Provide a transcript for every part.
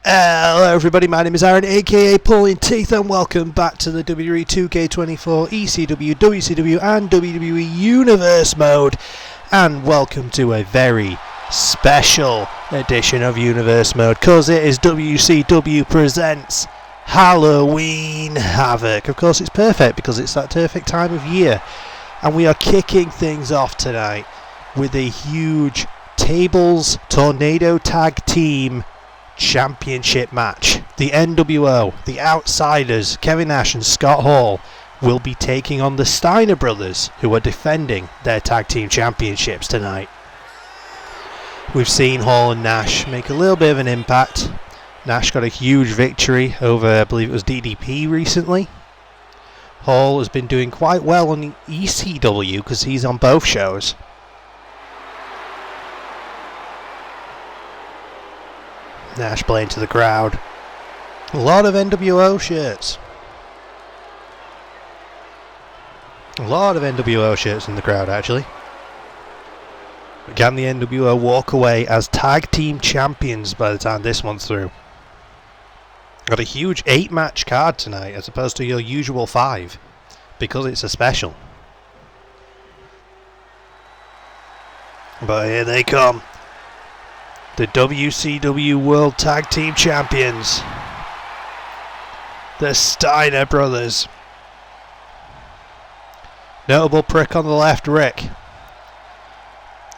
Hello everybody, my name is Aaron aka Pulling Teeth and welcome back to the WWE 2K24 ECW, WCW and WWE Universe mode, and welcome to a very special edition of Universe mode because it is WCW presents Halloween Havoc. Of course it's perfect because it's that perfect time of year, and we are kicking things off tonight with a huge Tables Tornado Tag Team Championship match. The NWO, the Outsiders, Kevin Nash and Scott Hall will be taking on the Steiner brothers, who are defending their tag team championships tonight. We've seen Hall and Nash make a little bit of an impact. Nash got a huge victory over, I believe it was DDP recently. Hall has been doing quite well on ECW because he's on both shows. Nash playing to the crowd. A lot of NWO shirts. A lot of NWO shirts in the crowd, actually. But can the NWO walk away as tag team champions by the time this one's through? Got a huge 8-match card tonight as opposed to your usual 5 because it's a special. But here they come. The WCW World Tag Team Champions, the Steiner brothers. Notable prick on the left, Rick.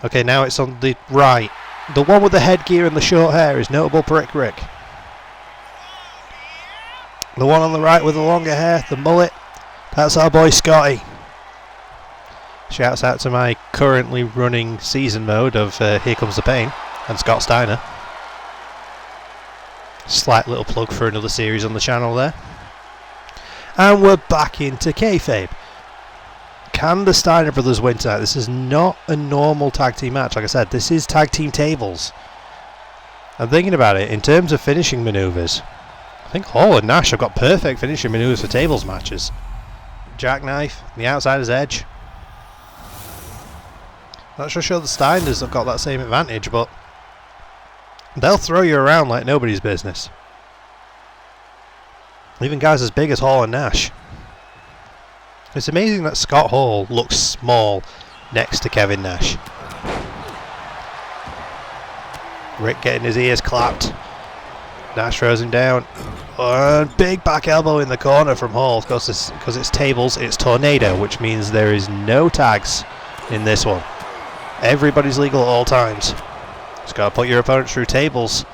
Okay, now it's on the right. The one with the headgear and the short hair is Notable Prick Rick. The one on the right with the longer hair, the mullet, that's our boy Scotty. Shouts out to my currently running season mode of Here Comes the Pain and Scott Steiner. Slight little plug for another series on the channel there. And we're back into kayfabe. Can the Steiner brothers win tonight? This is not a normal tag team match. Like I said, this is tag team tables. I'm thinking about it in terms of finishing maneuvers. I think Hall and Nash have got perfect finishing maneuvers for tables matches. Jackknife, the outsider's edge. Not sure the Steiners have got that same advantage, but they'll throw you around like nobody's business. Even guys as big as Hall and Nash. It's amazing that Scott Hall looks small next to Kevin Nash. Rick getting his ears clapped. Nash throws him down. And big back elbow in the corner from Hall. Of course, because it's tables, it's Tornado, which means there is no tags in this one. Everybody's legal at all times. Just got to put your opponent through tables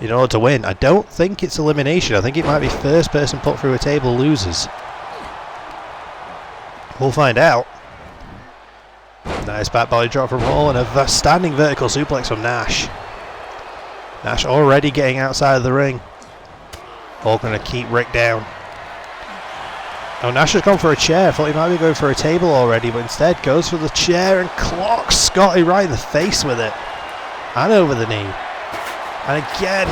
in order to win. I don't think it's elimination. I think it might be first person put through a table loses. We'll find out. Nice back body drop from Hall and a standing vertical suplex from Nash. Nash already getting outside of the ring. Hall going to keep Rick down. Oh, Nash has gone for a chair. I thought he might be going for a table already, but instead goes for the chair and clocks Scotty right in the face with it. And over the knee. And again,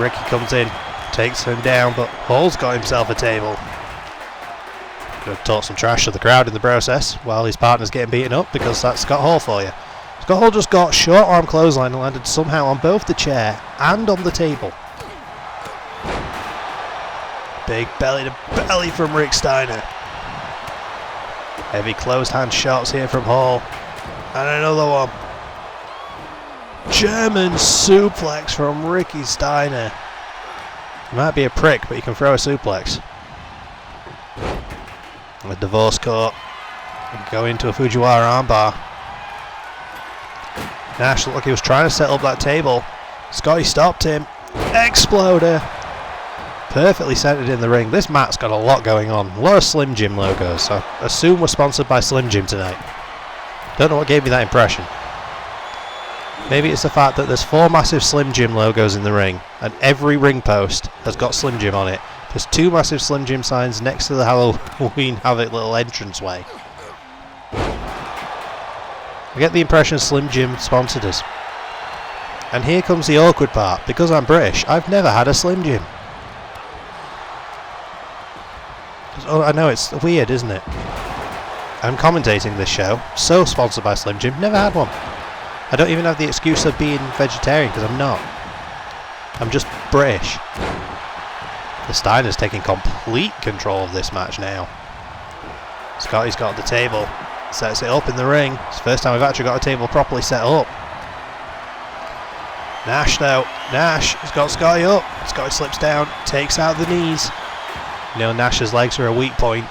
Ricky comes in, takes him down, but Hall's got himself a table. Going to talk some trash to the crowd in the process while his partner's getting beaten up, because that's Scott Hall for you. Scott Hall just got short arm clothesline and landed somehow on both the chair and on the table. Big belly to belly from Rick Steiner. Heavy closed hand shots here from Hall. And another one. German suplex from Ricky Steiner. He might be a prick, but he can throw a suplex. A divorce court. Go into a Fujiwara armbar. Nash looked like he was trying to set up that table. Scotty stopped him. Exploder. Perfectly centered in the ring. This mat's got a lot going on. A lot of Slim Jim logos. So I assume we're sponsored by Slim Jim tonight. Don't know what gave me that impression. Maybe it's the fact that there's 4 massive Slim Jim logos in the ring, and every ring post has got Slim Jim on it. There's 2 massive Slim Jim signs next to the Halloween Havoc little entranceway. I get the impression Slim Jim sponsored us. And here comes the awkward part. Because I'm British, I've never had a Slim Jim. Oh, I know, it's weird, isn't it? I'm commentating this show, so sponsored by Slim Jim, never had one. I don't even have the excuse of being vegetarian, because I'm not. I'm just British. The Steiner's taking complete control of this match now. Scotty's got the table, sets it up in the ring. It's the first time we've actually got a table properly set up. Nash though, Nash has got Scotty up. Scotty slips down, takes out the knees. You know, Nash's legs are a weak point.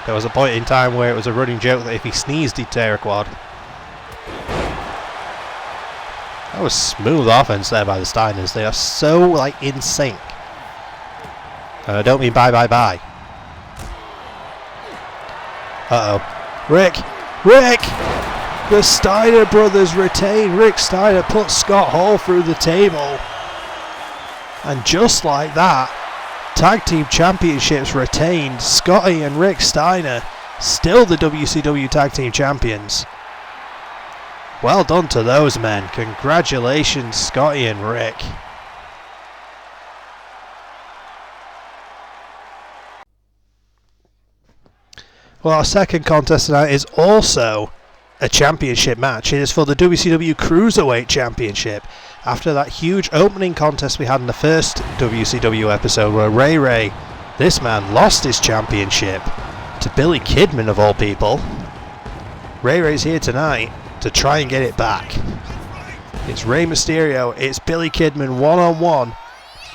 There was a point in time where it was a running joke that if he sneezed he'd tear a quad. That was smooth offense there by the Steiners. They are so like in sync. And I don't mean bye. Uh-oh. Rick! The Steiner brothers retain. Rick Steiner puts Scott Hall through the table. And just like that, Tag Team Championships retained. Scotty and Rick Steiner still the WCW Tag Team Champions. Well done to those men. Congratulations, Scotty and Rick. Well, our second contest tonight is also a championship match. It is for the WCW Cruiserweight Championship. After that huge opening contest we had in the first WCW episode where Ray, this man, lost his championship to Billy Kidman of all people. Ray's here tonight to try and get it back. It's Rey Mysterio, it's Billy Kidman one-on-one,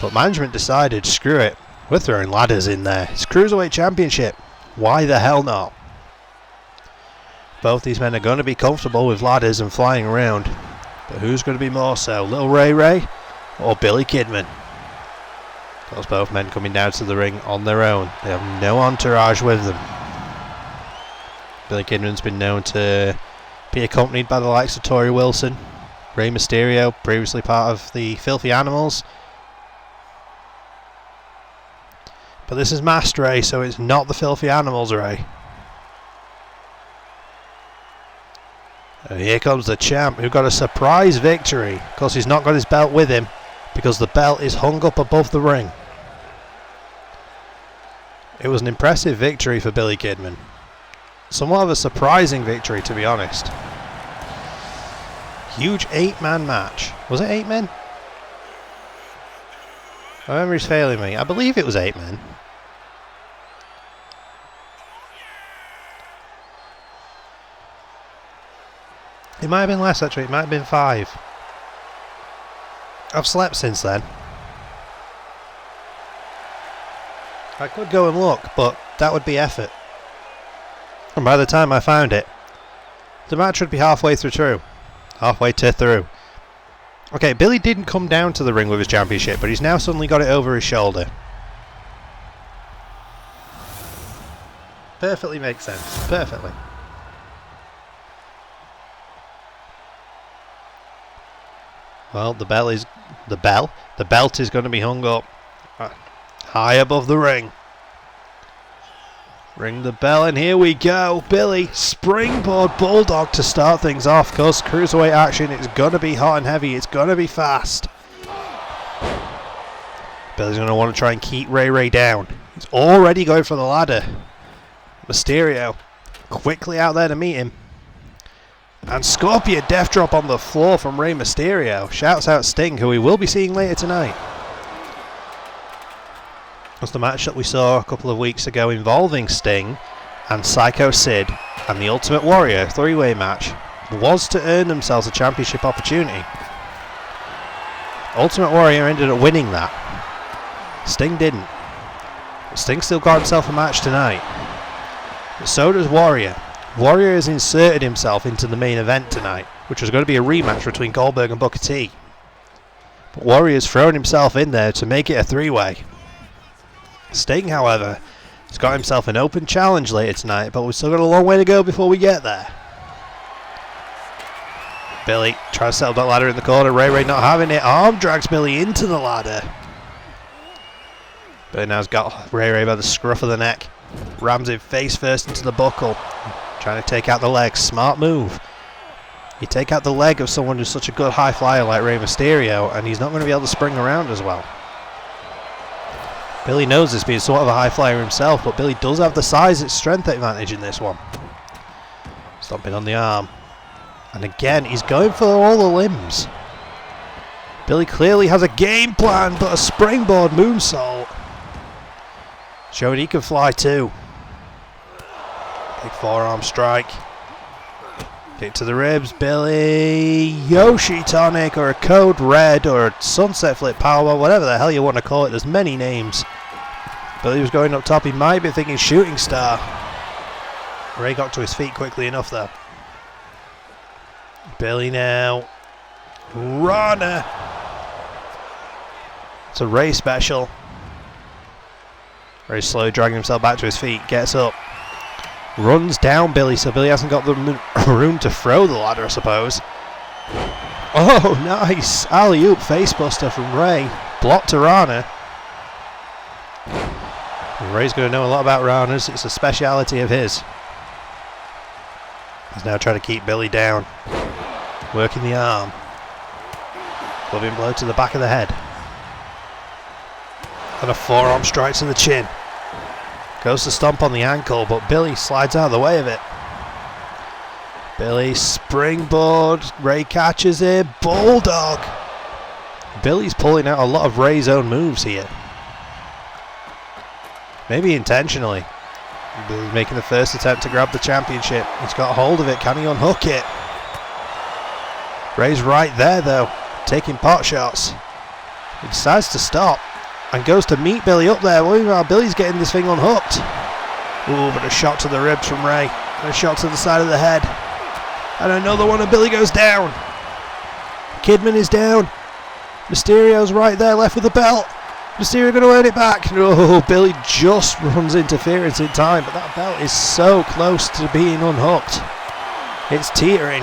but management decided, screw it, we're throwing ladders in there. It's Cruiserweight Championship. Why the hell not? Both these men are going to be comfortable with ladders and flying around. But who's going to be more so? Little Ray or Billy Kidman? Those both men coming down to the ring on their own. They have no entourage with them. Billy Kidman's been known to be accompanied by the likes of Torrie Wilson. Rey Mysterio, previously part of the Filthy Animals. But this is Masked Ray, so it's not the Filthy Animals Ray. And here comes the champ, who got a surprise victory. Of course, he's not got his belt with him, because the belt is hung up above the ring. It was an impressive victory for Billy Kidman. Somewhat of a surprising victory, to be honest. Huge 8-man match. Was it 8 men? My memory's failing me. I believe it was 8 men. It might have been less, actually. It might have been 5. I've slept since then. I could go and look, but that would be effort. And by the time I found it, the match would be halfway through. Okay, Billy didn't come down to the ring with his championship, but he's now suddenly got it over his shoulder. Perfectly makes sense. Perfectly. Well, the belt is going to be hung up high above the ring. Ring the bell, and here we go. Billy, springboard bulldog to start things off. Of course, cruiserweight action. It's going to be hot and heavy. It's going to be fast. Billy's going to want to try and keep Ray down. He's already going for the ladder. Mysterio quickly out there to meet him. And Scorpion death drop on the floor from Rey Mysterio. Shouts out Sting, who we will be seeing later tonight. That's the match that we saw a couple of weeks ago involving Sting and Psycho Sid and the Ultimate Warrior 3-way match was to earn themselves a championship opportunity. Ultimate Warrior ended up winning that. Sting didn't. But Sting still got himself a match tonight. But so does Warrior. Warrior has inserted himself into the main event tonight, which was going to be a rematch between Goldberg and Booker T. But Warrior's thrown himself in there to make it a 3-way. Sting, however, has got himself an open challenge later tonight, but we've still got a long way to go before we get there. Billy tries to set up that ladder in the corner. Ray not having it. Arm drags Billy into the ladder. Billy now's got Ray by the scruff of the neck. Rams him face first into the buckle. Trying to take out the leg. Smart move. You take out the leg of someone who's such a good high flyer like Rey Mysterio, and he's not going to be able to spring around as well. Billy knows this, being sort of a high flyer himself, but Billy does have the size and strength advantage in this one. Stomping on the arm. And again, he's going for all the limbs. Billy clearly has a game plan, but a springboard moonsault. Showing he can fly too. Big forearm strike. Kick to the ribs. Billy. Yoshi tonic or a code red or a sunset flip powerbomb, whatever the hell you want to call it. There's many names. Billy was going up top. He might be thinking shooting star. Ray got to his feet quickly enough though. Billy now. Rana. It's a Ray special. Ray slowly dragging himself back to his feet. Gets up. Runs down Billy, so Billy hasn't got the room to throw the ladder, I suppose. Oh, nice. Alley-oop facebuster from Ray. Blocked to Rana. And Ray's going to know a lot about Rana's. It's a speciality of his. He's now trying to keep Billy down. Working the arm. Clubbing blow to the back of the head. And a forearm strike to the chin. Goes to stomp on the ankle, but Billy slides out of the way of it. Billy springboard. Ray catches it. Bulldog. Billy's pulling out a lot of Ray's own moves here. Maybe intentionally. Billy's making the first attempt to grab the championship. He's got hold of it. Can he unhook it? Ray's right there though, taking pot shots. He decides to stop and goes to meet Billy up there. Well, Billy's getting this thing unhooked. Ooh, but a shot to the ribs from Ray. And a shot to the side of the head. And another one, and Billy goes down. Kidman is down. Mysterio's right there, left with the belt. Mysterio going to earn it back. Oh, Billy just runs interference in time, but that belt is so close to being unhooked. It's teetering.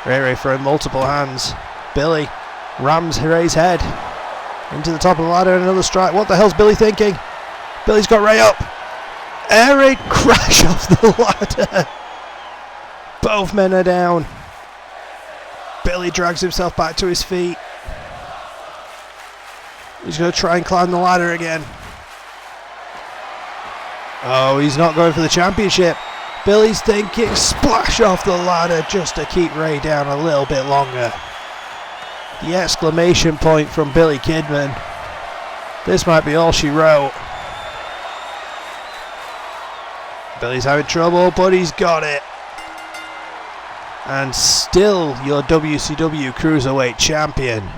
Ray throwing multiple hands. Billy rams Ray's head into the top of the ladder and another strike. What the hell's Billy thinking? Billy's got Ray up. Air raid crash off the ladder. Both men are down. Billy drags himself back to his feet. He's going to try and climb the ladder again. Oh, he's not going for the championship. Billy's thinking splash off the ladder just to keep Ray down a little bit longer. The exclamation point from Billy Kidman. This might be all she wrote. Billy's having trouble, but he's got it. And still your WCW Cruiserweight Champion,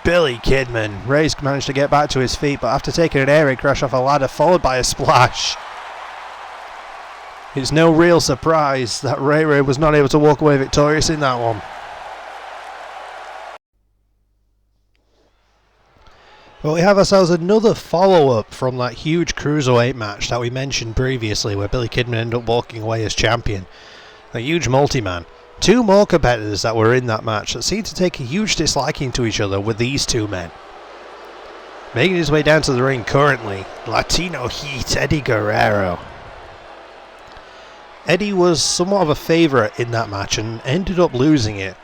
Billy Kidman. Ray's managed to get back to his feet, but after taking an air raid crash off a ladder followed by a splash, it's no real surprise that Ray was not able to walk away victorious in that one. Well, we have ourselves another follow-up from that huge Cruiserweight match that we mentioned previously where Billy Kidman ended up walking away as champion. A huge multi-man. Two more competitors that were in that match that seemed to take a huge disliking to each other with these two men. Making his way down to the ring currently, Latino Heat Eddie Guerrero. Eddie was somewhat of a favourite in that match and ended up losing it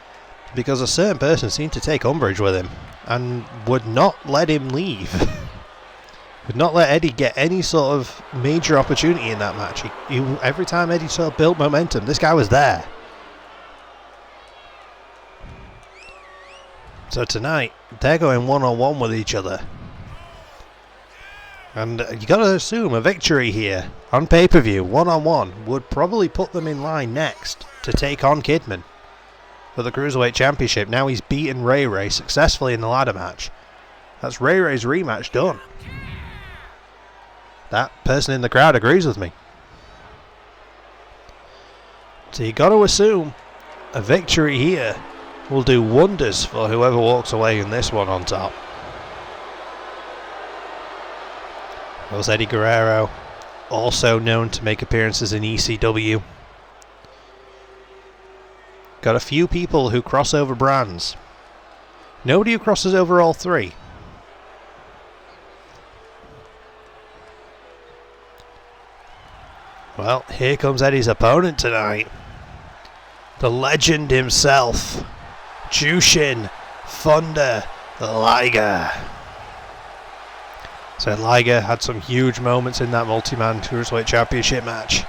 because a certain person seemed to take umbrage with him and would not let him leave. Would not let Eddie get any sort of major opportunity in that match. Every time Eddie sort of built momentum, this guy was there. So tonight, they're going one-on-one with each other. And you got to assume a victory here on pay-per-view, one-on-one, would probably put them in line next to take on Kidman for the Cruiserweight Championship. Now he's beaten Ray successfully in the ladder match. That's Ray's rematch done. That person in the crowd agrees with me. So you got to assume a victory here will do wonders for whoever walks away in this one on top. There's Eddie Guerrero, also known to make appearances in ECW. Got a few people who cross over brands. Nobody who crosses over all three. Well, here comes Eddie's opponent tonight. The legend himself, Jushin Thunder Liger. So Liger had some huge moments in that multi-man Cruiserweight Championship match.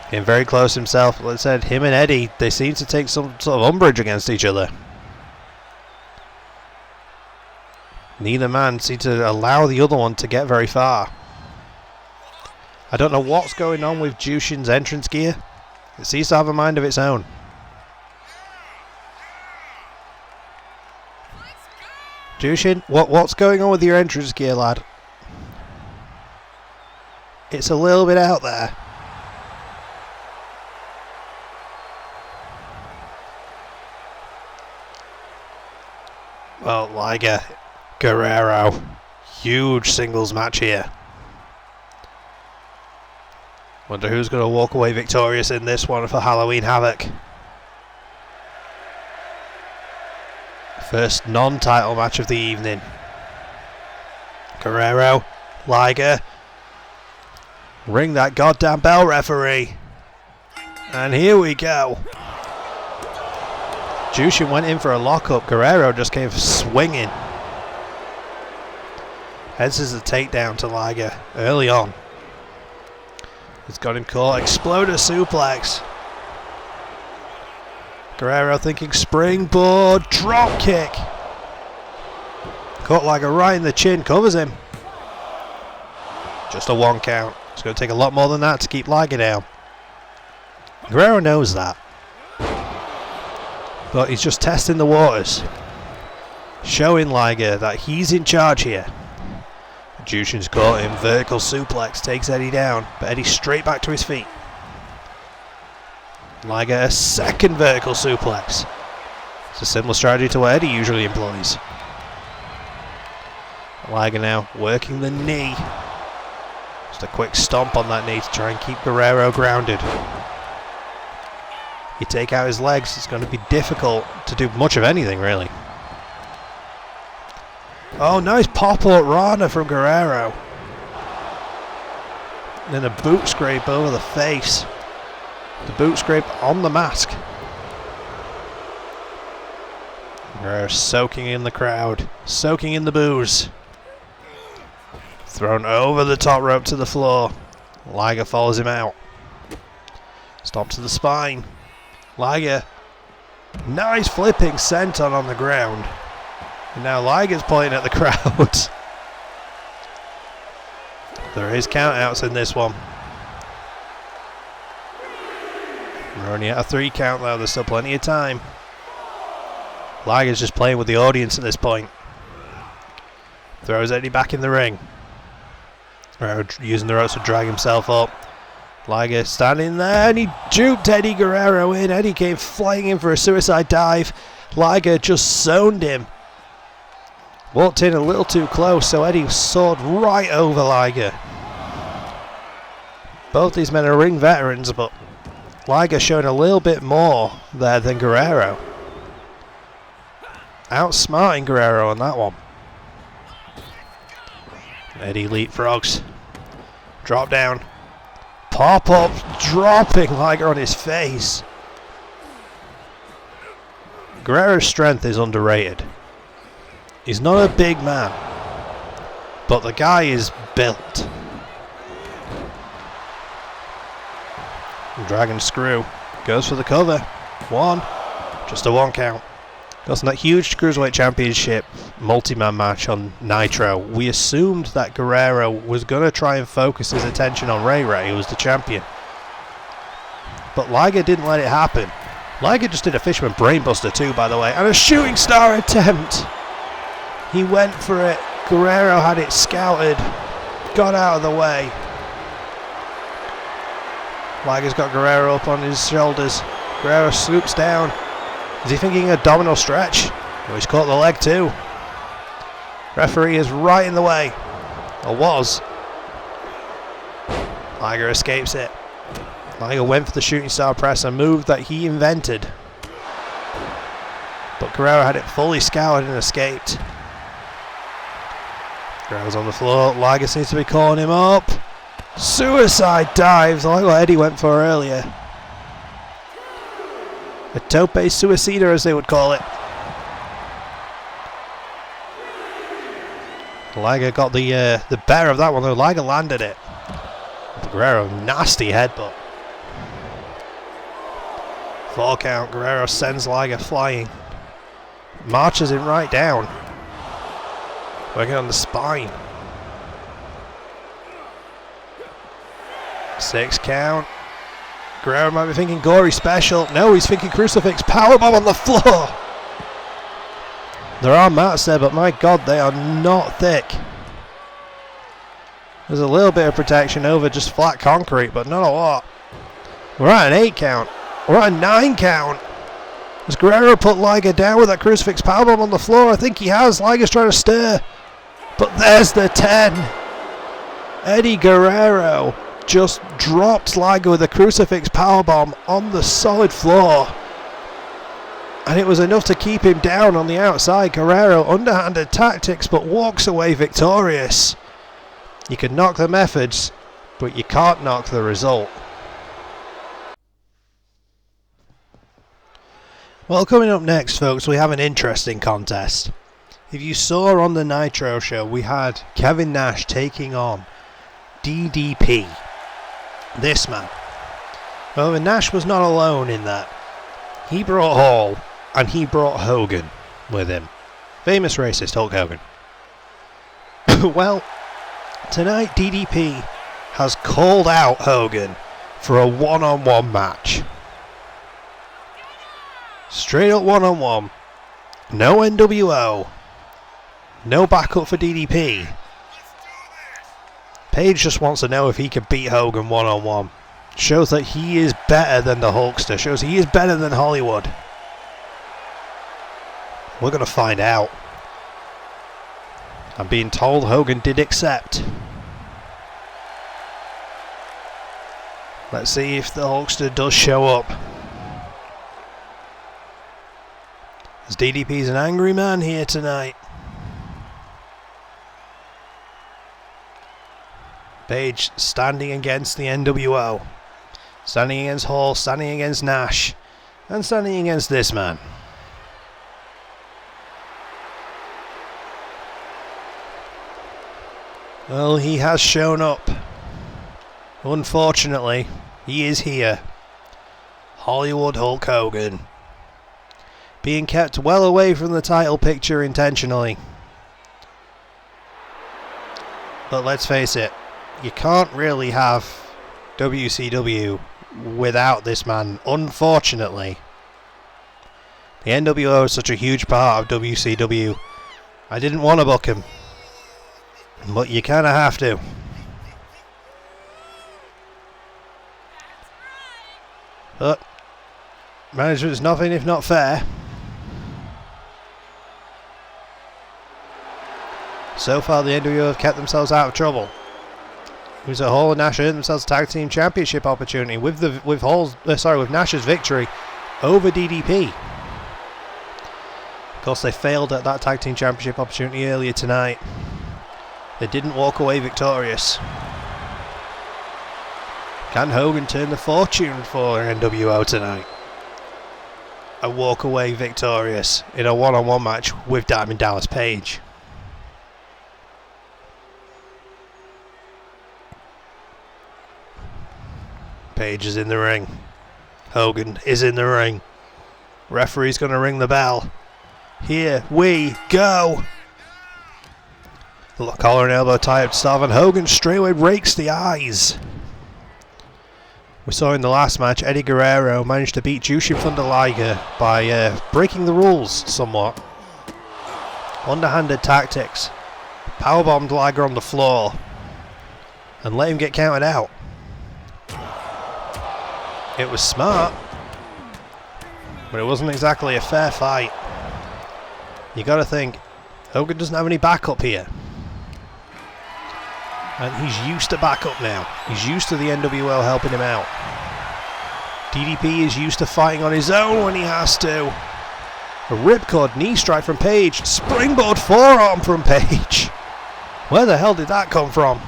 Getting very close himself. Like I said, him and Eddie, they seem to take some sort of umbrage against each other. Neither man seemed to allow the other one to get very far. I don't know what's going on with Jushin's entrance gear. It seems to have a mind of its own. Jushin, what's going on with your entrance gear, lad? It's a little bit out there. Well, Liger, Guerrero, huge singles match here. Wonder who's going to walk away victorious in this one for Halloween Havoc. First non-title match of the evening. Guerrero, Liger. Ring that goddamn bell, referee. And here we go. Jushin went in for a lockup. Guerrero just came swinging. Heads as a takedown to Liger early on. He's got him caught. Exploder suplex. Guerrero thinking springboard, drop kick. Caught Liger right in the chin, covers him. Just a 1 count. It's going to take a lot more than that to keep Liger down. Guerrero knows that. But he's just testing the waters. Showing Liger that he's in charge here. Jushin's caught him, vertical suplex, takes Eddie down. But Eddie's straight back to his feet. Liger a second vertical suplex. It's a similar strategy to what Eddie usually employs. Liger now working the knee. Just a quick stomp on that knee to try and keep Guerrero grounded. You take out his legs, it's going to be difficult to do much of anything really. Oh, nice pop-up Rana from Guerrero. And then a boot scrape over the face. The boot scrape on the mask. Guerrero soaking in the crowd, soaking in the booze. Thrown over the top rope to the floor. Liger follows him out. Stop to the spine. Liger, nice flipping senton on the ground. And now Liger's pointing at the crowd. There is countouts in this one. We're only at a 3 count though, there's still plenty of time. Liger's just playing with the audience at this point. Throws Eddie back in the ring. Using the ropes to drag himself up. Liger standing there and he duped Eddie Guerrero in. Eddie came flying in for a suicide dive. Liger just zoned him. Walked in a little too close, so Eddie soared right over Liger. Both these men are ring veterans, but Liger showing a little bit more there than Guerrero. Outsmarting Guerrero on that one. Eddie leapfrogs. Drop down. Pop up, dropping Liger on his face. Guerrero's strength is underrated. He's not a big man, but the guy is built. Dragon screw. Goes for the cover. 1. Just a 1 count. Goes in that huge Cruiserweight Championship multi-man match on Nitro. We assumed that Guerrero was going to try and focus his attention on Ray Ray, who was the champion. But Liger didn't let it happen. Liger just did a Fisherman Brainbuster too, by the way, and a shooting star attempt. He went for it. Guerrero had it scouted. Got out of the way. Liger's got Guerrero up on his shoulders. Guerrero swoops down. Is he thinking abdominal stretch? Oh, he's caught the leg too. Referee is right in the way. Or was. Liger escapes it. Liger went for the shooting star press, a move that he invented. But Guerrero had it fully scouted and escaped. Guerrero's on the floor. Liger seems to be calling him up. Suicide dives, like what Eddie went for earlier. A tope suicida, as they would call it. Liger got the better of that one though. Liger landed it. Guerrero, nasty headbutt. 4 count. Guerrero sends Liger flying. Marches him right down. Working on the spine. 6 count. Guerrero might be thinking gory special. No, he's thinking crucifix. Powerbomb on the floor. There are mats there, but my God, they are not thick. There's a little bit of protection over just flat concrete, but not a lot. We're at an 8 count. We're at a 9 count. Has Guerrero put Liger down with that crucifix powerbomb on the floor? I think he has. Liger's trying to stir. But there's the 10. Eddie Guerrero just dropped Liger with a crucifix powerbomb on the solid floor. And it was enough to keep him down on the outside. Guerrero underhanded tactics, but walks away victorious. You can knock the methods, but you can't knock the result. Well, coming up next, folks, we have an interesting contest. If you saw on the Nitro show, we had Kevin Nash taking on DDP. This man. However, Nash was not alone in that. He brought Hall, and he brought Hogan with him. Famous racist Hulk Hogan. Well, tonight DDP has called out Hogan for a one-on-one match. Straight up one-on-one. No NWO. No backup for DDP. Page just wants to know if he can beat Hogan one-on-one. Shows that he is better than the Hulkster. Shows he is better than Hollywood. We're going to find out. I'm being told Hogan did accept. Let's see if the Hulkster does show up. As DDP's an angry man here tonight. Page standing against the NWO. Standing against Hall, standing against Nash. And standing against this man. Well, he has shown up. Unfortunately, he is here. Hollywood Hulk Hogan. Being kept well away from the title picture intentionally. But let's face it, you can't really have WCW without this man, unfortunately. The NWO is such a huge part of WCW. I didn't want to book him, but you kind of have to. But management is nothing if not fair. So far, the NWO have kept themselves out of trouble. Hall and Nash earned themselves a tag team championship opportunity with Nash's victory over DDP. Of course, they failed at that tag team championship opportunity earlier tonight. They didn't walk away victorious. Can Hogan turn the fortune for NWO tonight? And walk away victorious in a one-on-one match with Diamond Dallas Page. Page is in the ring. Hogan is in the ring. Referee's going to ring the bell. Here we go. The collar and elbow tie up to start, and Hogan straightaway rakes the eyes. We saw in the last match, Eddie Guerrero managed to beat Jushin Thunder Liger by breaking the rules somewhat. Underhanded tactics. Powerbombed Liger on the floor and let him get counted out. It was smart, but it wasn't exactly a fair fight. You got to think, Hogan doesn't have any backup here. And he's used to backup now. He's used to the NWO helping him out. DDP is used to fighting on his own when he has to. A ripcord knee strike from Page. Springboard forearm from Page. Where the hell did that come from?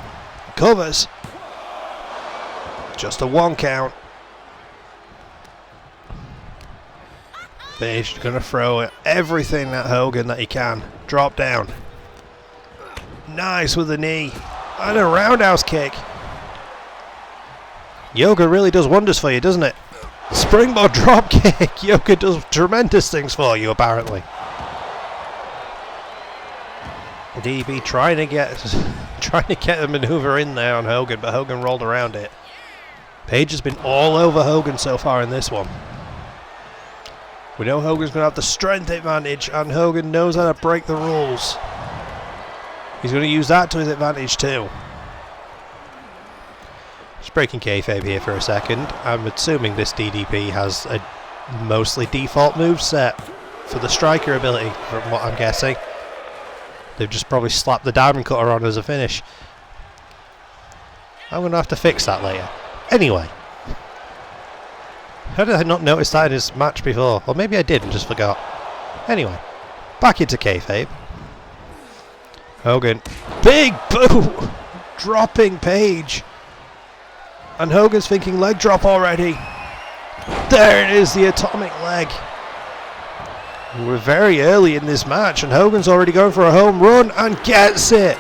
Covers. Just a 1 count. Page going to throw everything at Hogan that he can. Drop down. Nice with the knee. And a roundhouse kick. Yoga really does wonders for you, doesn't it? Springboard drop kick. Yoga does tremendous things for you, apparently. DB trying to get a maneuver in there on Hogan, but Hogan rolled around it. Page has been all over Hogan so far in this one. We know Hogan's going to have the strength advantage, and Hogan knows how to break the rules. He's going to use that to his advantage too. Just breaking kayfabe here for a second. I'm assuming this DDP has a mostly default moveset for the striker ability, from what I'm guessing. They've just probably slapped the diamond cutter on as a finish. I'm going to have to fix that later. Anyway. How did I not notice that in his match before? Or maybe I did and just forgot. Anyway. Back into kayfabe. Hogan. Big boo! Dropping Page. And Hogan's thinking leg drop already. There it is, the atomic leg. We're very early in this match and Hogan's already going for a home run and gets it.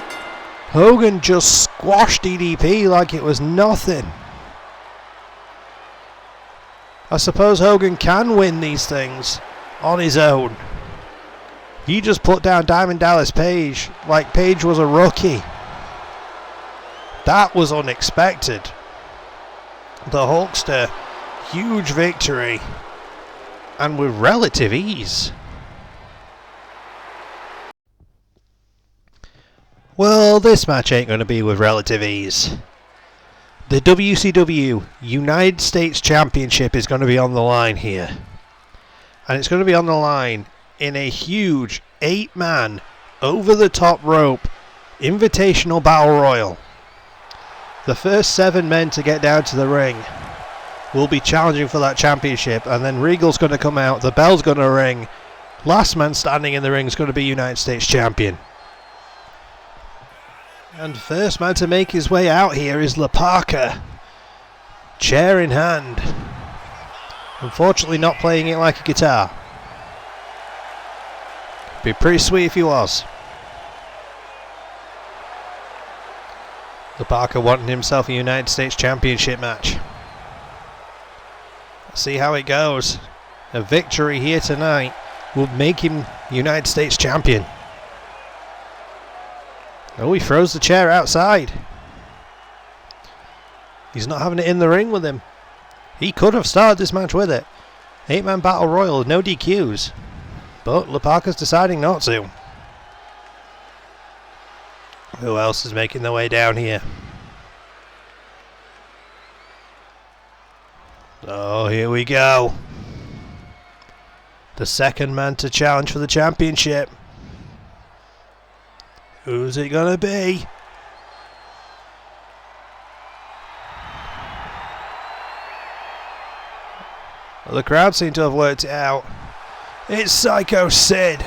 Hogan just squashed DDP like it was nothing. I suppose Hogan can win these things on his own. He just put down Diamond Dallas Page like Page was a rookie. That was unexpected. The Hulkster, huge victory and with relative ease. Well, this match ain't going to be with relative ease. The WCW United States Championship is going to be on the line here. And it's going to be on the line in a huge 8-man over-the-top rope invitational battle royal. The first 7 men to get down to the ring will be challenging for that championship, and then Regal's going to come out, the bell's going to ring. Last man standing in the ring is going to be United States Champion. And first man to make his way out here is La Parka, chair in hand. Unfortunately not playing it like a guitar. Be pretty sweet if he was. La Parka wanting himself a United States Championship match. Let's see how it goes. A victory here tonight will make him United States Champion. Oh, he throws the chair outside. He's not having it in the ring with him. He could have started this match with it. 8-man battle royal, no DQs. But La Parka's deciding not to. Who else is making their way down here? Oh, here we go. The second man to challenge for the championship. Who's it gonna be? Well, the crowd seem to have worked it out. It's Psycho Sid.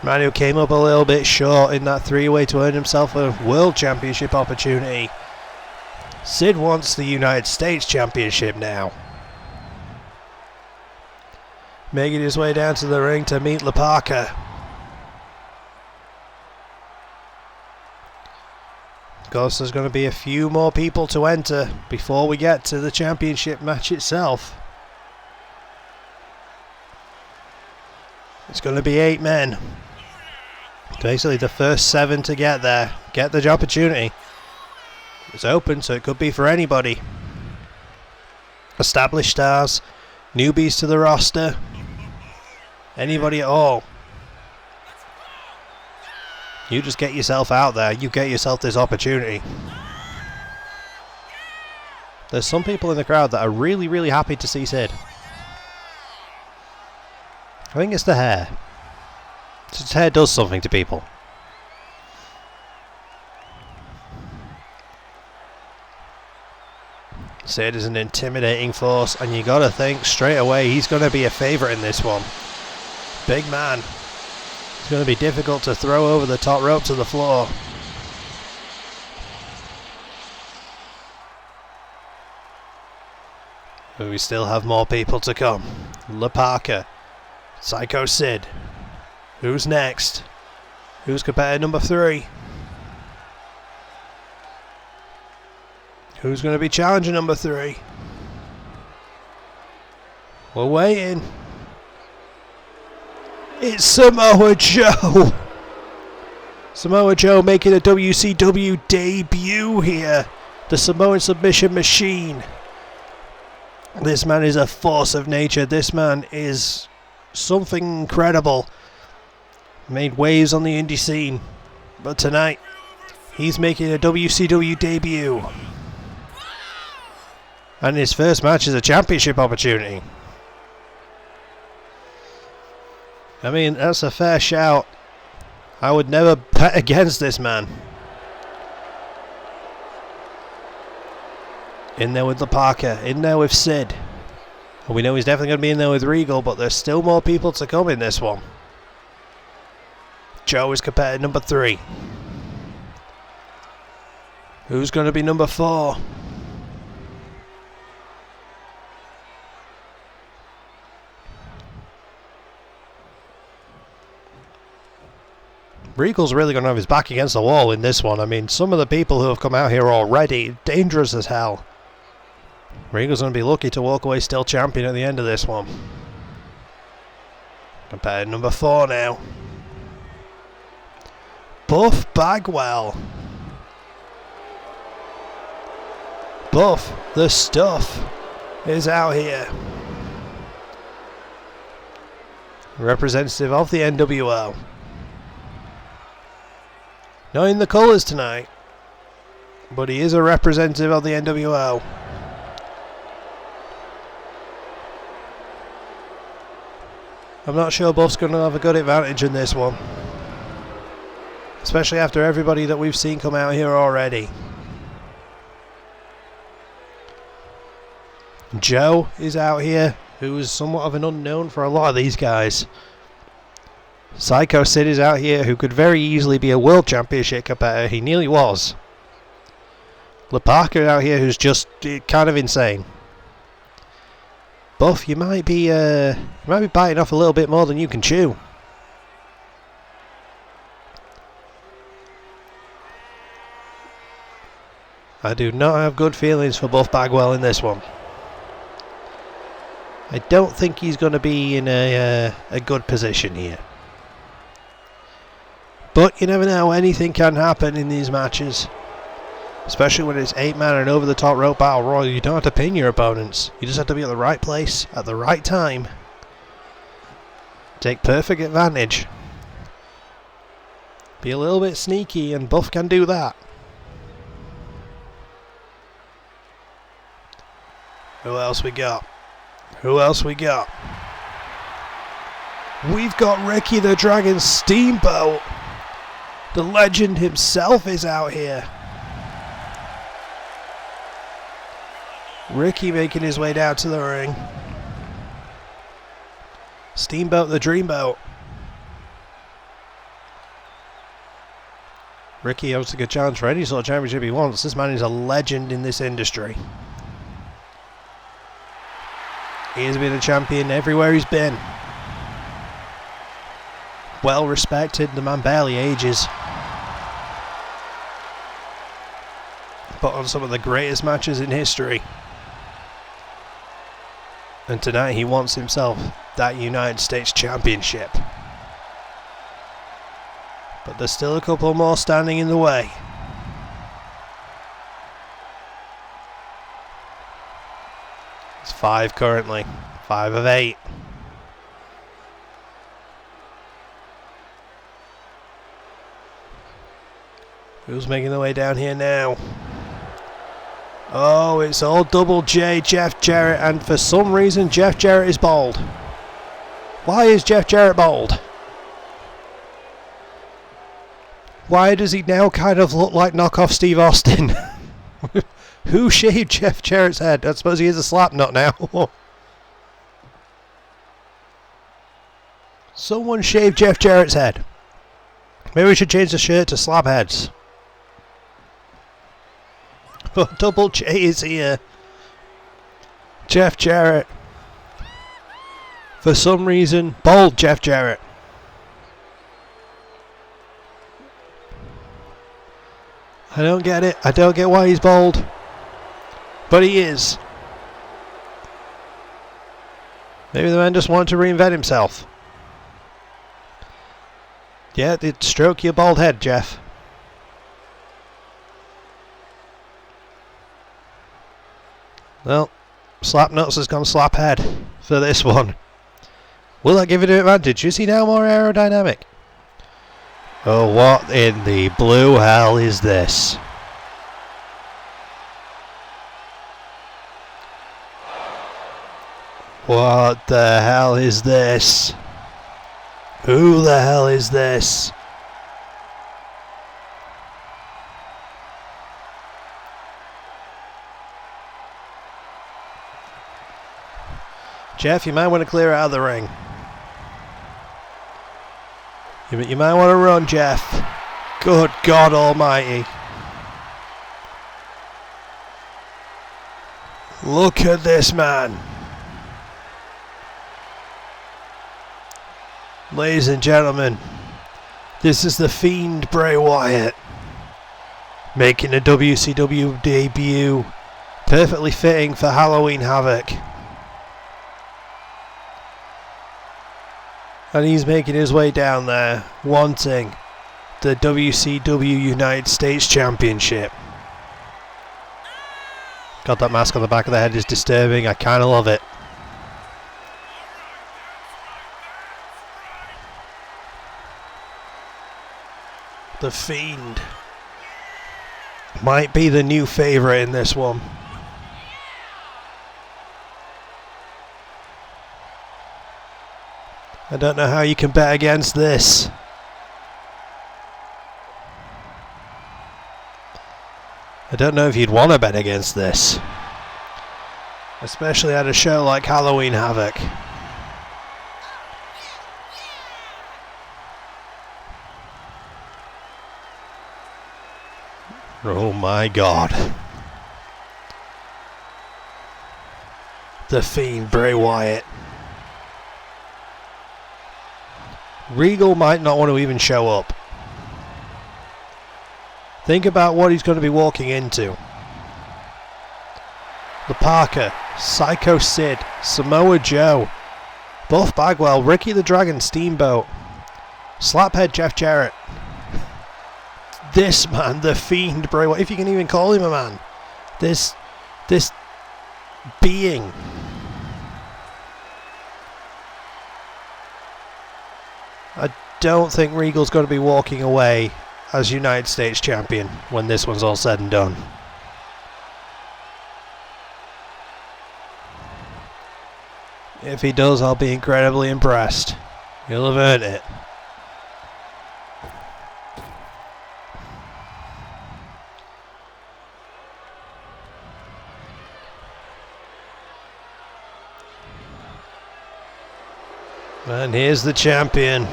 Man who came up a little bit short in that 3-way to earn himself a World Championship opportunity. Sid wants the United States Championship now. Making his way down to the ring to meet La Parka. Of course, there's going to be a few more people to enter before we get to the championship match itself. It's going to be 8 men. Basically the first 7 to get there, get the opportunity. It's open, so it could be for anybody. Established stars, newbies to the roster, anybody at all. You just get yourself out there, you get yourself this opportunity. There's some people in the crowd that are really, really happy to see Sid. I think it's the hair. His hair does something to people. Sid is an intimidating force, and you gotta think straight away he's gonna be a favourite in this one. Big man. It's gonna be difficult to throw over the top rope to the floor. But we still have more people to come. La Parka, Psycho Sid. Who's next? Who's competitor number 3? Who's going to be challenger number 3? We're waiting. It's Samoa Joe. Samoa Joe making a WCW debut here. The Samoan submission machine. This man is a force of nature. This man is something incredible. Made waves on the indie scene. But tonight, he's making a WCW debut. And his first match is a championship opportunity. I mean, that's a fair shout. I would never bet against this man. In there with the Parker, in there with Sid. And we know he's definitely going to be in there with Regal, but there's still more people to come in this one. Joe is competitor number 3. Who's going to be number 4? Regal's really going to have his back against the wall in this one. I mean, some of the people who have come out here already, dangerous as hell. Regal's going to be lucky to walk away still champion at the end of this one. Competitor number 4 now. Buff Bagwell. Buff the Stuff is out here. Representative of the NWO. Not in the colours tonight, but he is a representative of the NWO. I'm not sure Buff's going to have a good advantage in this one, especially after everybody that we've seen come out here already. Joe is out here, who is somewhat of an unknown for a lot of these guys. Psycho Sid is out here, who could very easily be a world championship competitor. He nearly was. Le Parker out here, who's just kind of insane. Buff, you might be biting off a little bit more than you can chew. I do not have good feelings for Buff Bagwell in this one. I don't think he's going to be in a good position here. But you never know, anything can happen in these matches. Especially when it's 8-man and over the top rope battle royal. You don't have to pin your opponents. You just have to be at the right place at the right time. Take perfect advantage. Be a little bit sneaky, and Buff can do that. Who else we got? Who else we got? We've got Ricky the Dragon Steamboat. The legend himself is out here. Ricky making his way down to the ring. Steamboat the Dreamboat. Ricky has a good chance for any sort of championship he wants. This man is a legend in this industry. He has been a champion everywhere he's been. Well respected, the man barely ages. Put on some of the greatest matches in history. And tonight he wants himself that United States Championship. But there's still a couple more standing in the way. It's 5 currently. 5 of 8. Who's making their way down here now? Oh, it's all Double J, Jeff Jarrett, and for some reason Jeff Jarrett is bald. Why is Jeff Jarrett bald? Why does he now kind of look like knockoff Steve Austin? Who shaved Jeff Jarrett's head? I suppose he is a slap nut now. Someone shaved Jeff Jarrett's head. Maybe we should change the shirt to slab heads. But Double J is here. Jeff Jarrett. For some reason, bald Jeff Jarrett. I don't get it. I don't get why he's bald. But he is. Maybe the man just wanted to reinvent himself. Yeah, stroke your bald head, Jeff. Well, Slapnuts has gone slap head for this one. Will that give it an advantage? Is he now more aerodynamic? Oh, what in the blue hell is this? What the hell is this? Who the hell is this? Jeff, you might want to clear out of the ring. You might want to run, Jeff. Good God Almighty. Look at this man. Ladies and gentlemen, this is the Fiend Bray Wyatt making a WCW debut, perfectly fitting for Halloween Havoc. And he's making his way down there, wanting the WCW United States Championship. God, that mask on the back of the head is disturbing. I kind of love it. The Fiend might be the new favourite in this one. I don't know how you can bet against this. I don't know if you'd want to bet against this, especially at a show like Halloween Havoc. Oh my God. The Fiend Bray Wyatt. Regal might not want to even show up. Think about what he's going to be walking into. The Parker, Psycho Sid, Samoa Joe, Buff Bagwell, Ricky the Dragon Steamboat, Slaphead Jeff Jarrett. This man, the Fiend Bray Wyatt, if you can even call him a man. This being. I don't think Regal's going to be walking away as United States Champion when this one's all said and done. If he does, I'll be incredibly impressed. He'll have earned it. And here's the champion.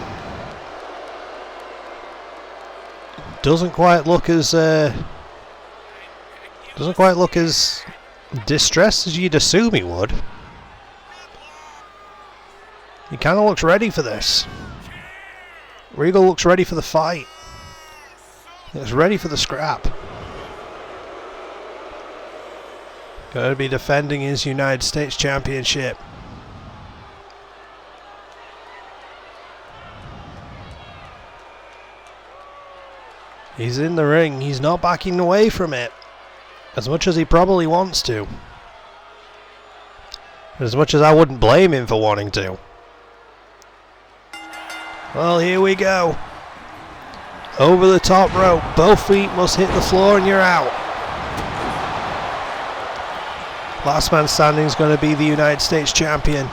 Doesn't quite look as distressed as you'd assume he would. He kind of looks ready for this. Regal looks ready for the fight. He's ready for the scrap. Going to be defending his United States Championship. He's in the ring. He's not backing away from it as much as he probably wants to. As much as I wouldn't blame him for wanting to. Well, here we go. Over the top rope. Both feet must hit the floor and you're out. Last man standing is going to be the United States Champion.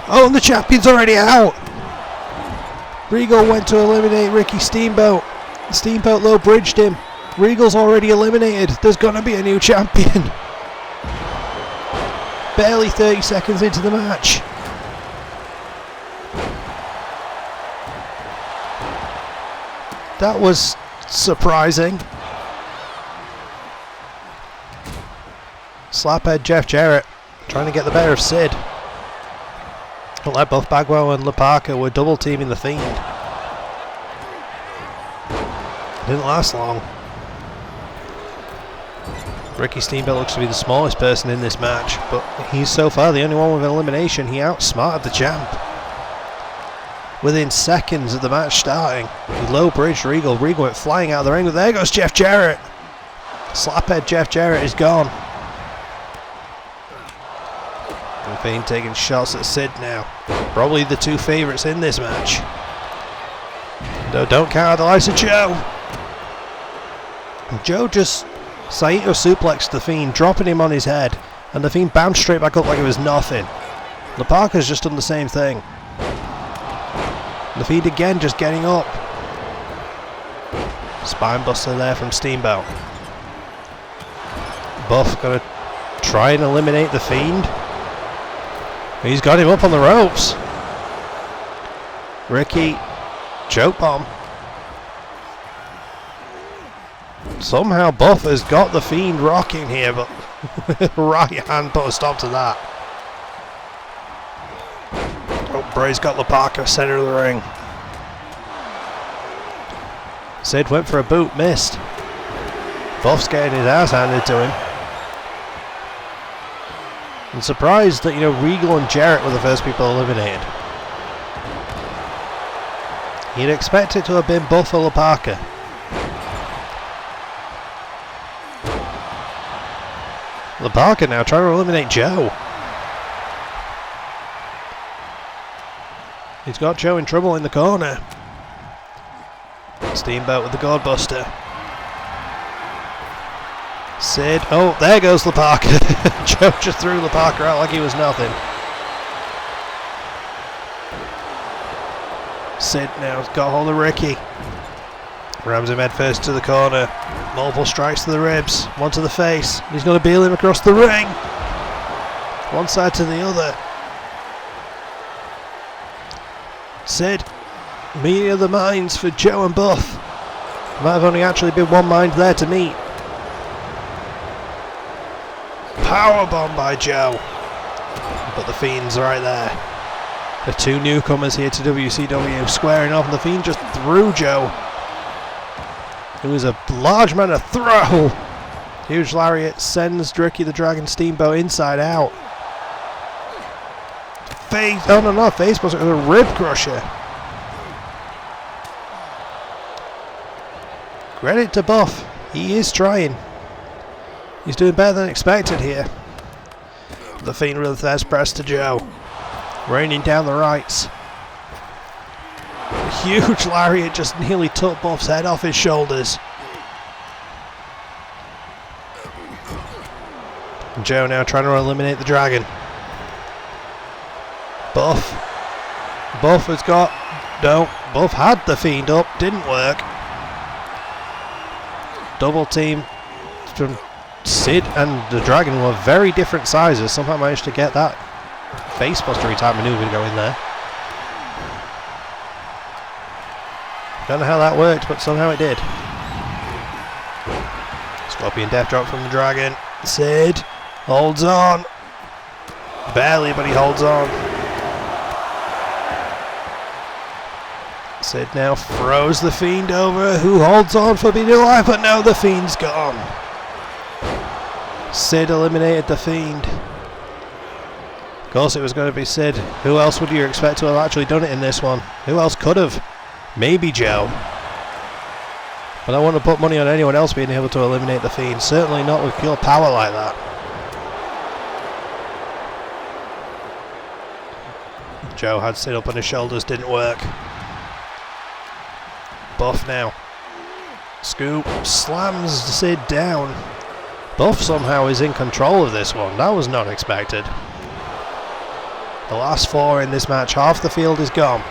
Oh, and the champion's already out. Regal went to eliminate Ricky Steamboat. Steamboat low bridged him. Regal's already eliminated. There's going to be a new champion. Barely 30 seconds into the match. That was surprising. Slaphead Jeff Jarrett trying to get the better of Sid. But like both Bagwell and Parker were double teaming the Fiend. Didn't last long. Ricky Steamboat looks to be the smallest person in this match, but he's so far the only one with an elimination. He outsmarted the champ. within seconds of the match starting. He low bridged Regal. Regal went flying out of the ring, but there goes Jeff Jarrett. Slaphead Jeff Jarrett is gone. And Fiend taking shots at Sid now. Probably the two favourites in this match. No, don't count out the likes of Joe. And Joe just Saito suplexed the Fiend, dropping him on his head, and the Fiend bounced straight back up like it was nothing. Parker's just done the same thing. The Fiend again just getting up. Spinebuster there from Steamboat. Buff gonna try and eliminate the Fiend. He's got him up on the ropes. Ricky, choke bomb. Somehow Buff has got the Fiend rocking here, but right hand put a stop to that. Oh, Bray's got Parker center of the ring. Sid went for a boot, missed. Buff's getting his ass handed to him. I'm surprised that, Regal and Jarrett were the first people eliminated. You'd expect it to have been Buff or Parker. Parker now trying to eliminate Joe. He's got Joe in trouble in the corner. Steamboat with the Gourdbuster. Sid. Oh, there goes Parker. Joe just threw Parker out like he was nothing. Sid now has got hold of Ricky. Rams him head first to the corner. Multiple strikes to the ribs. One to the face. He's going to beel him across the ring. One side to the other. Sid. Meeting of the minds for Joe and Buff. Might have only actually been one mind there to meet. Powerbomb by Joe. But the Fiend's right there. The two newcomers here to WCW squaring off, and the Fiend just threw Joe. It was a large man to throw. Huge lariat sends Ricky the Dragon Steamboat inside out. Face, oh no, not face buster, it was a rib crusher. Credit to Buff, he is trying. He's doing better than expected here. The Fiend with a thirst press to Joe. Raining down the rights. Huge lariat just nearly took Buff's head off his shoulders. And Joe now trying to eliminate the Dragon. Buff has got... No, Buff had the Fiend up, didn't work. Double team from Sid and the Dragon were very different sizes. Somehow managed to get that facebustery type maneuver to go in there. Don't know how that worked, but somehow it did. Scorpion death drop from the Dragon. Sid holds on. Barely, but he holds on. Sid now throws the Fiend over, who holds on for being alive, but now the Fiend's gone. Sid eliminated the Fiend. Of course it was going to be Sid. Who else would you expect to have actually done it in this one? Who else could have? Maybe Joe. But I want to put money on anyone else being able to eliminate the Fiend. Certainly not with pure power like that. Joe had Sid up on his shoulders, didn't work. Buff now. Scoop slams Sid down. Buff somehow is in control of this one. That was not expected. The last four in this match, half the field is gone.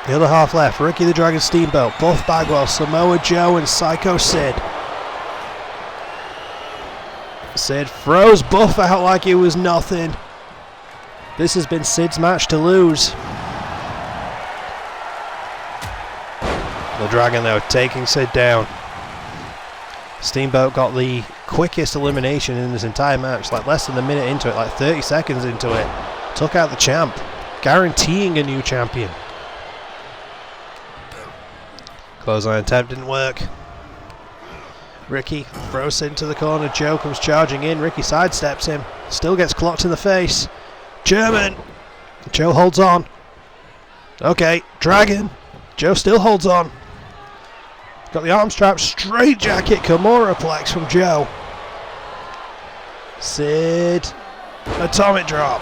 The other half left, Ricky the Dragon Steamboat, Buff Bagwell, Samoa Joe and Psycho Sid. Sid throws Buff out like it was nothing. This has been Sid's match to lose. The Dragon though taking Sid down. Steamboat got the quickest elimination in this entire match, like less than a minute into it, like 30 seconds into it. Took out the champ, guaranteeing a new champion. Clothesline attempt didn't work. Ricky throws into the corner. Joe comes charging in. Ricky sidesteps him. Still gets clocked in the face. German. Joe holds on. Okay, Dragon. Joe still holds on. Got the arm strap, straight jacket, Kimura-plex from Joe. Sid, atomic drop.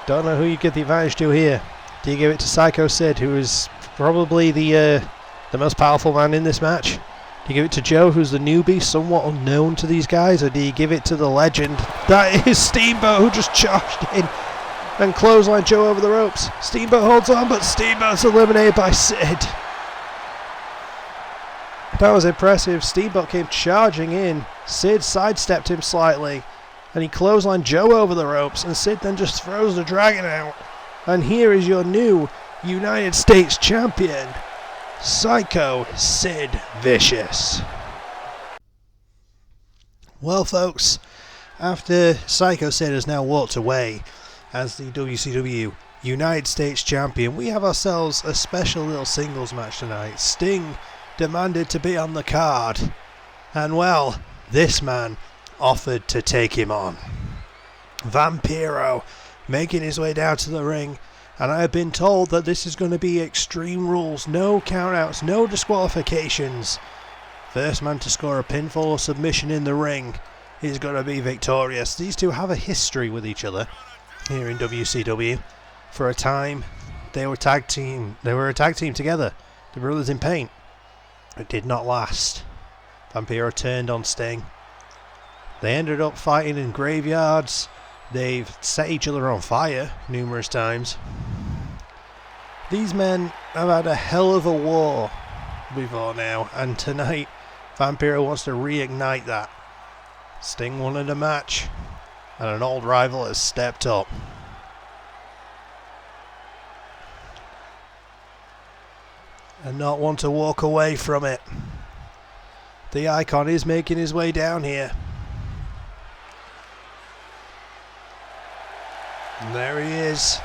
Don't know who you give the advantage to here. Do you give it to Psycho Sid, who is probably the most powerful man in this match? Do you give it to Joe, who's the newbie, somewhat unknown to these guys, or do you give it to the legend? That is Steamboat, who just charged in and clotheslined Joe over the ropes. Steamboat holds on, but Steamboat's eliminated by Sid. That was impressive. Steamboat came charging in. Sid sidestepped him slightly, and he clotheslined Joe over the ropes, and Sid then just throws the Dragon out. And here is your new United States Champion, Psycho Sid Vicious. Well, folks, after Psycho Sid has now walked away as the WCW United States Champion, we have ourselves a special little singles match tonight. Sting demanded to be on the card, and well, this man offered to take him on. Vampiro making his way down to the ring, and I have been told that this is going to be Extreme Rules, no countouts, no disqualifications. First man to score a pinfall or submission in the ring is going to be victorious. These two have a history with each other here in WCW. For a time, they were a tag team together, the Brothers in Pain. It did not last. Vampiro turned on Sting. They ended up fighting in graveyards. They've set each other on fire numerous times. These men have had a hell of a war before now, and tonight Vampiro wants to reignite that. Sting wanted a match, and an old rival has stepped up. And not want to walk away from it. The Icon is making his way down here. And there he is.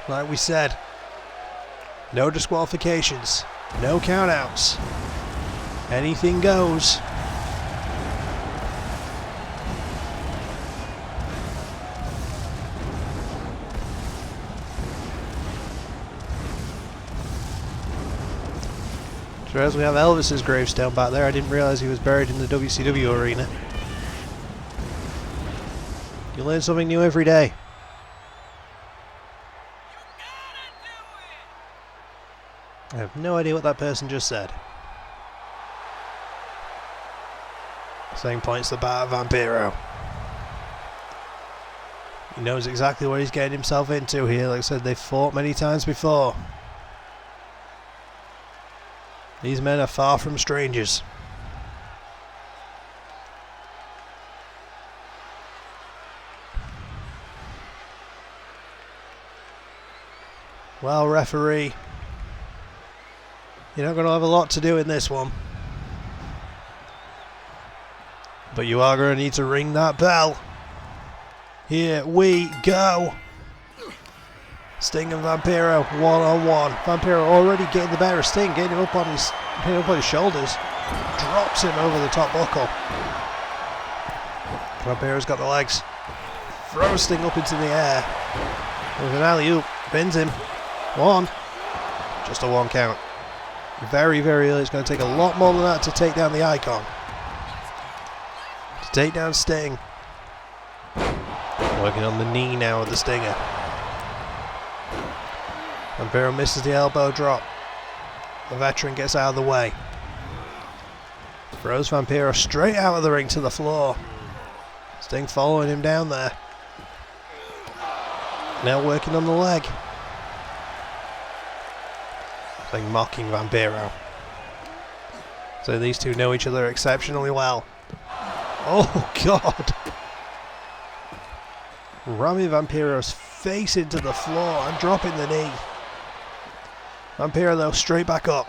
Like we said, no disqualifications, no countouts. Anything goes. So as we have Elvis's gravestone back there, I didn't realise he was buried in the WCW arena. You learn something new every day. I have no idea what that person just said. Same points the bat at Vampiro. He knows exactly what he's getting himself into here. Like I said, they've fought many times before. These men are far from strangers. Well, referee, you're not going to have a lot to do in this one. But you are going to need to ring that bell. Here we go. Sting and Vampiro one-on-one. Vampiro already getting the better of Sting, getting him up on his shoulders. Drops him over the top buckle. Vampiro's got the legs. Throws Sting up into the air. With an alley-oop. Pins him. One. Just a one count. Very, very early. It's going to take a lot more than that to take down the Icon. To take down Sting. Working on the knee now with the Stinger. Vampiro misses the elbow drop. The veteran gets out of the way. Throws Vampiro straight out of the ring to the floor. Sting following him down there. Now working on the leg. Sting mocking Vampiro. So these two know each other exceptionally well. Oh God! Ramming Vampiro's face into the floor and dropping the knee. Vampiro though straight back up.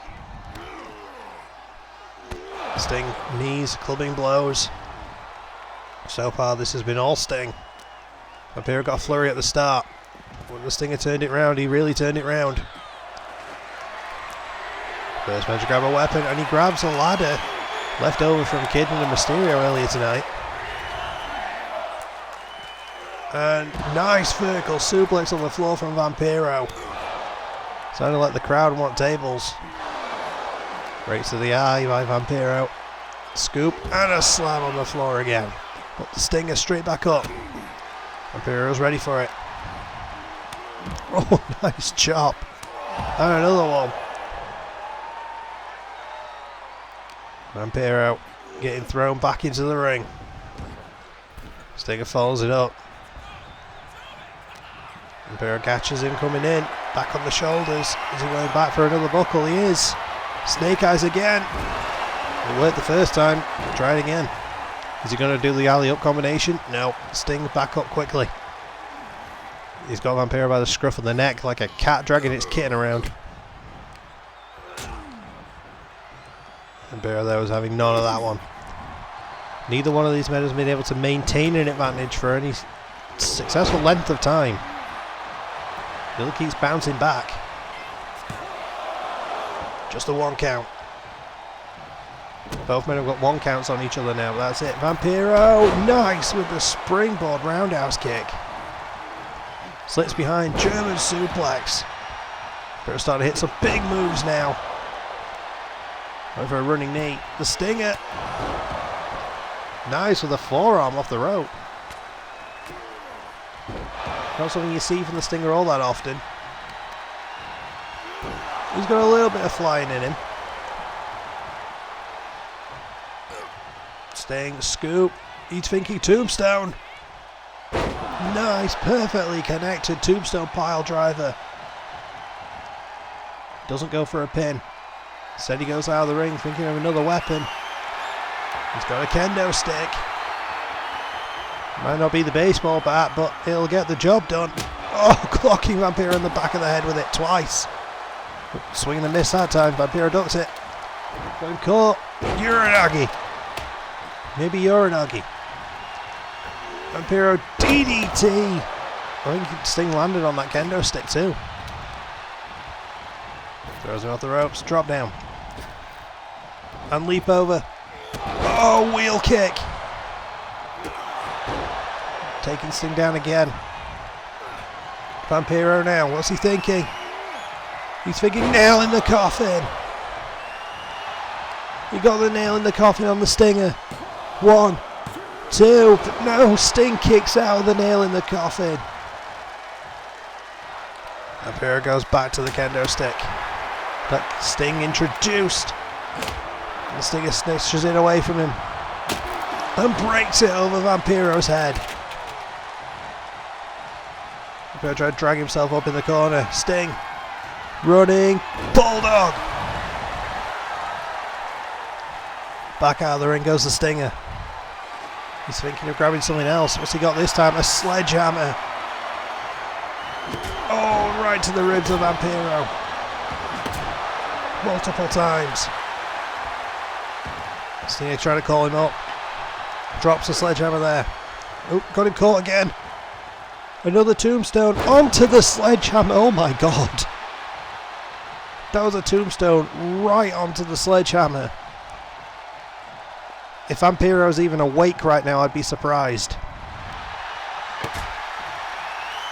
Sting knees, clubbing blows. So far this has been all Sting. Vampiro got a flurry at the start. When the Stinger turned it round, he really turned it round. First man to grab a weapon, and he grabs a ladder left over from Kidman and Mysterio earlier tonight. And nice vertical suplex on the floor from Vampiro. Sounded like the crowd want tables. Right to the eye by Vampiro. Scoop and a slam on the floor again. Put the Stinger straight back up. Vampiro's ready for it. Oh, nice chop. And another one. Vampiro getting thrown back into the ring. Stinger follows it up. Vampiro catches him coming in. Back on the shoulders. Is he going back for another buckle? He is. Snake eyes again. It worked the first time. Try it again. Is he going to do the alley-up combination? No. Sting back up quickly. He's got Vampiro by the scruff of the neck like a cat dragging its kitten around. Vampiro there was having none of that one. Neither one of these men has been able to maintain an advantage for any successful length of time. The other keeps bouncing back. Just a 1 count. Both men have got 1 counts on each other now. That's it. Vampiro, nice with the springboard roundhouse kick. Slits behind, German suplex. Vampiro starting to hit some big moves now. Over a running knee. The Stinger. Nice with a forearm off the rope. Not something you see from the Stinger all that often. He's got a little bit of flying in him. Sting, scoop. He's thinking tombstone. Nice, perfectly connected tombstone pile driver. Doesn't go for a pin. Instead he goes out of the ring thinking of another weapon. He's got a kendo stick. Might not be the baseball bat, but he'll get the job done. Oh, clocking Vampiro in the back of the head with it twice. Swing and a miss that time. Vampiro ducks it. Got him caught. Uranagi. Maybe Uranagi. Vampiro DDT. I think Sting landed on that kendo stick too. Throws him off the ropes. Drop down. And leap over. Oh, wheel kick. Taking Sting down again. Vampiro now. What's he thinking? He's thinking nail in the coffin. He got the nail in the coffin on the Stinger. 1, 2. But no, Sting kicks out of the nail in the coffin. Vampiro goes back to the kendo stick. That Sting introduced. The Stinger snatches it away from him. And breaks it over Vampiro's head. Vampiro tried to drag himself up in the corner. Sting. Running. Bulldog. Back out of the ring goes the Stinger. He's thinking of grabbing something else. What's he got this time? A sledgehammer. Oh, right to the ribs of Vampiro. Multiple times. Stinger trying to call him up. Drops a sledgehammer there. Oh, got him caught again. Another tombstone onto the sledgehammer. Oh my god. That was a tombstone right onto the sledgehammer. If Vampiro's even awake right now, I'd be surprised.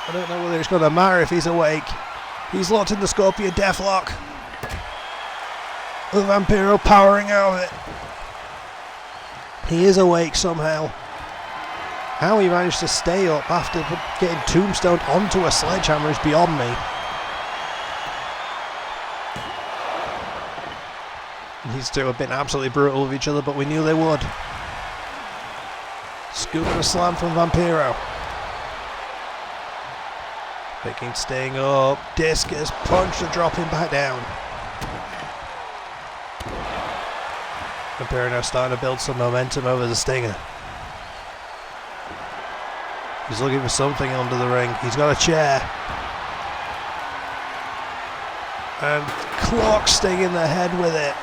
I don't know whether it's going to matter if he's awake. He's locked in the Scorpion Deathlock. With Vampiro powering out of it. He is awake somehow. How he managed to stay up after getting tombstoned onto a sledgehammer is beyond me. These two have been absolutely brutal with each other, but we knew they would. Scoop and a slam from Vampiro. Picking Sting up. Discus punch to drop him back down. Vampiro now starting to build some momentum over the Stinger. He's looking for something under the ring. He's got a chair. And clocks Sting in the head with it.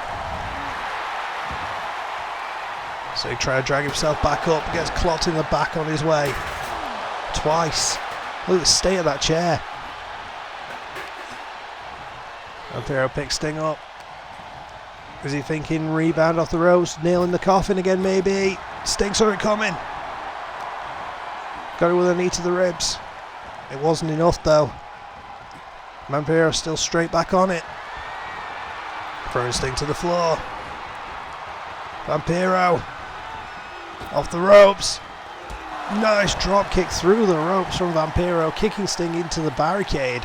So he tries to drag himself back up, gets clocked in the back on his way. Twice. Look at the state of that chair. Vampiro picks Sting up. Is he thinking rebound off the ropes, nail in the coffin again maybe? Sting saw it coming. Got it with a knee to the ribs. It wasn't enough though. Vampiro still straight back on it. Throwing Sting to the floor. Vampiro off the ropes. Nice drop kick through the ropes from Vampiro, kicking Sting into the barricade.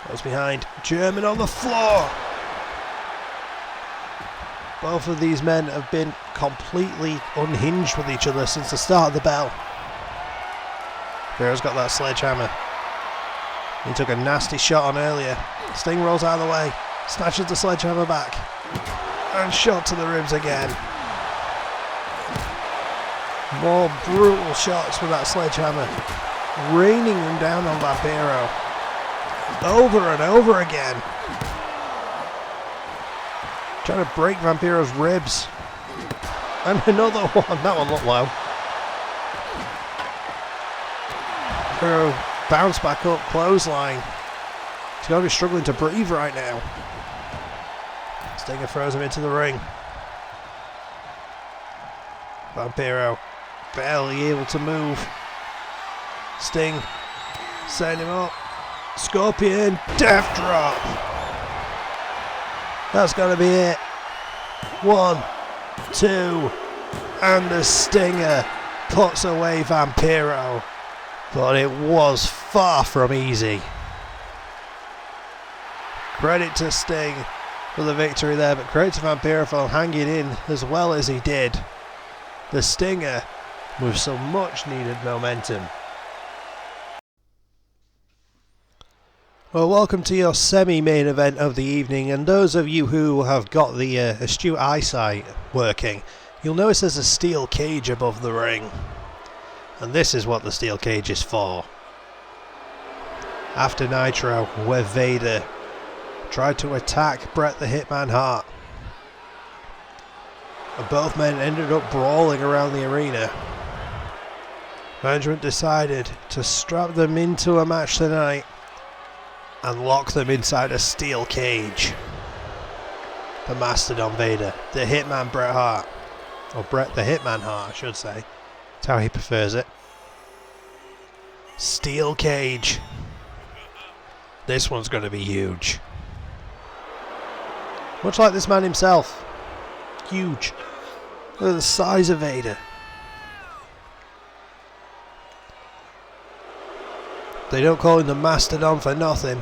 Goes behind. German on the floor. Both of these men have been completely unhinged with each other since the start of the bell. Vampiro's got that sledgehammer. He took a nasty shot on earlier. Sting rolls out of the way. Snatches the sledgehammer back. And shot to the ribs again. More brutal shots with that sledgehammer. Raining them down on Vampiro. Over and over again. Trying to break Vampiro's ribs. And another one. That one looked low. Vampiro bounced back up. Clothesline. He's going to be struggling to breathe right now. Stinger throws him into the ring. Vampiro barely able to move. Sting setting him up. Scorpion death drop. That's got to be it. 1, 2, and the Stinger puts away Vampiro. But it was far from easy. Credit to Sting for the victory there, but credit to Vampiro for hanging in as well as he did. The Stinger with some much needed momentum. Well, welcome to your semi-main event of the evening, and those of you who have got the astute eyesight working, you'll notice there's a steel cage above the ring. And this is what the steel cage is for. After Nitro, where Vader tried to attack Bret the Hitman Hart, and both men ended up brawling around the arena, management decided to strap them into a match tonight and lock them inside a steel cage. The Mastodon Vader, the Hitman Bret Hart, or Bret the Hitman Hart I should say, that's how he prefers it. Steel cage. This one's going to be huge. Much like this man himself. Huge. Look at the size of Vader. They don't call him the Mastodon for nothing.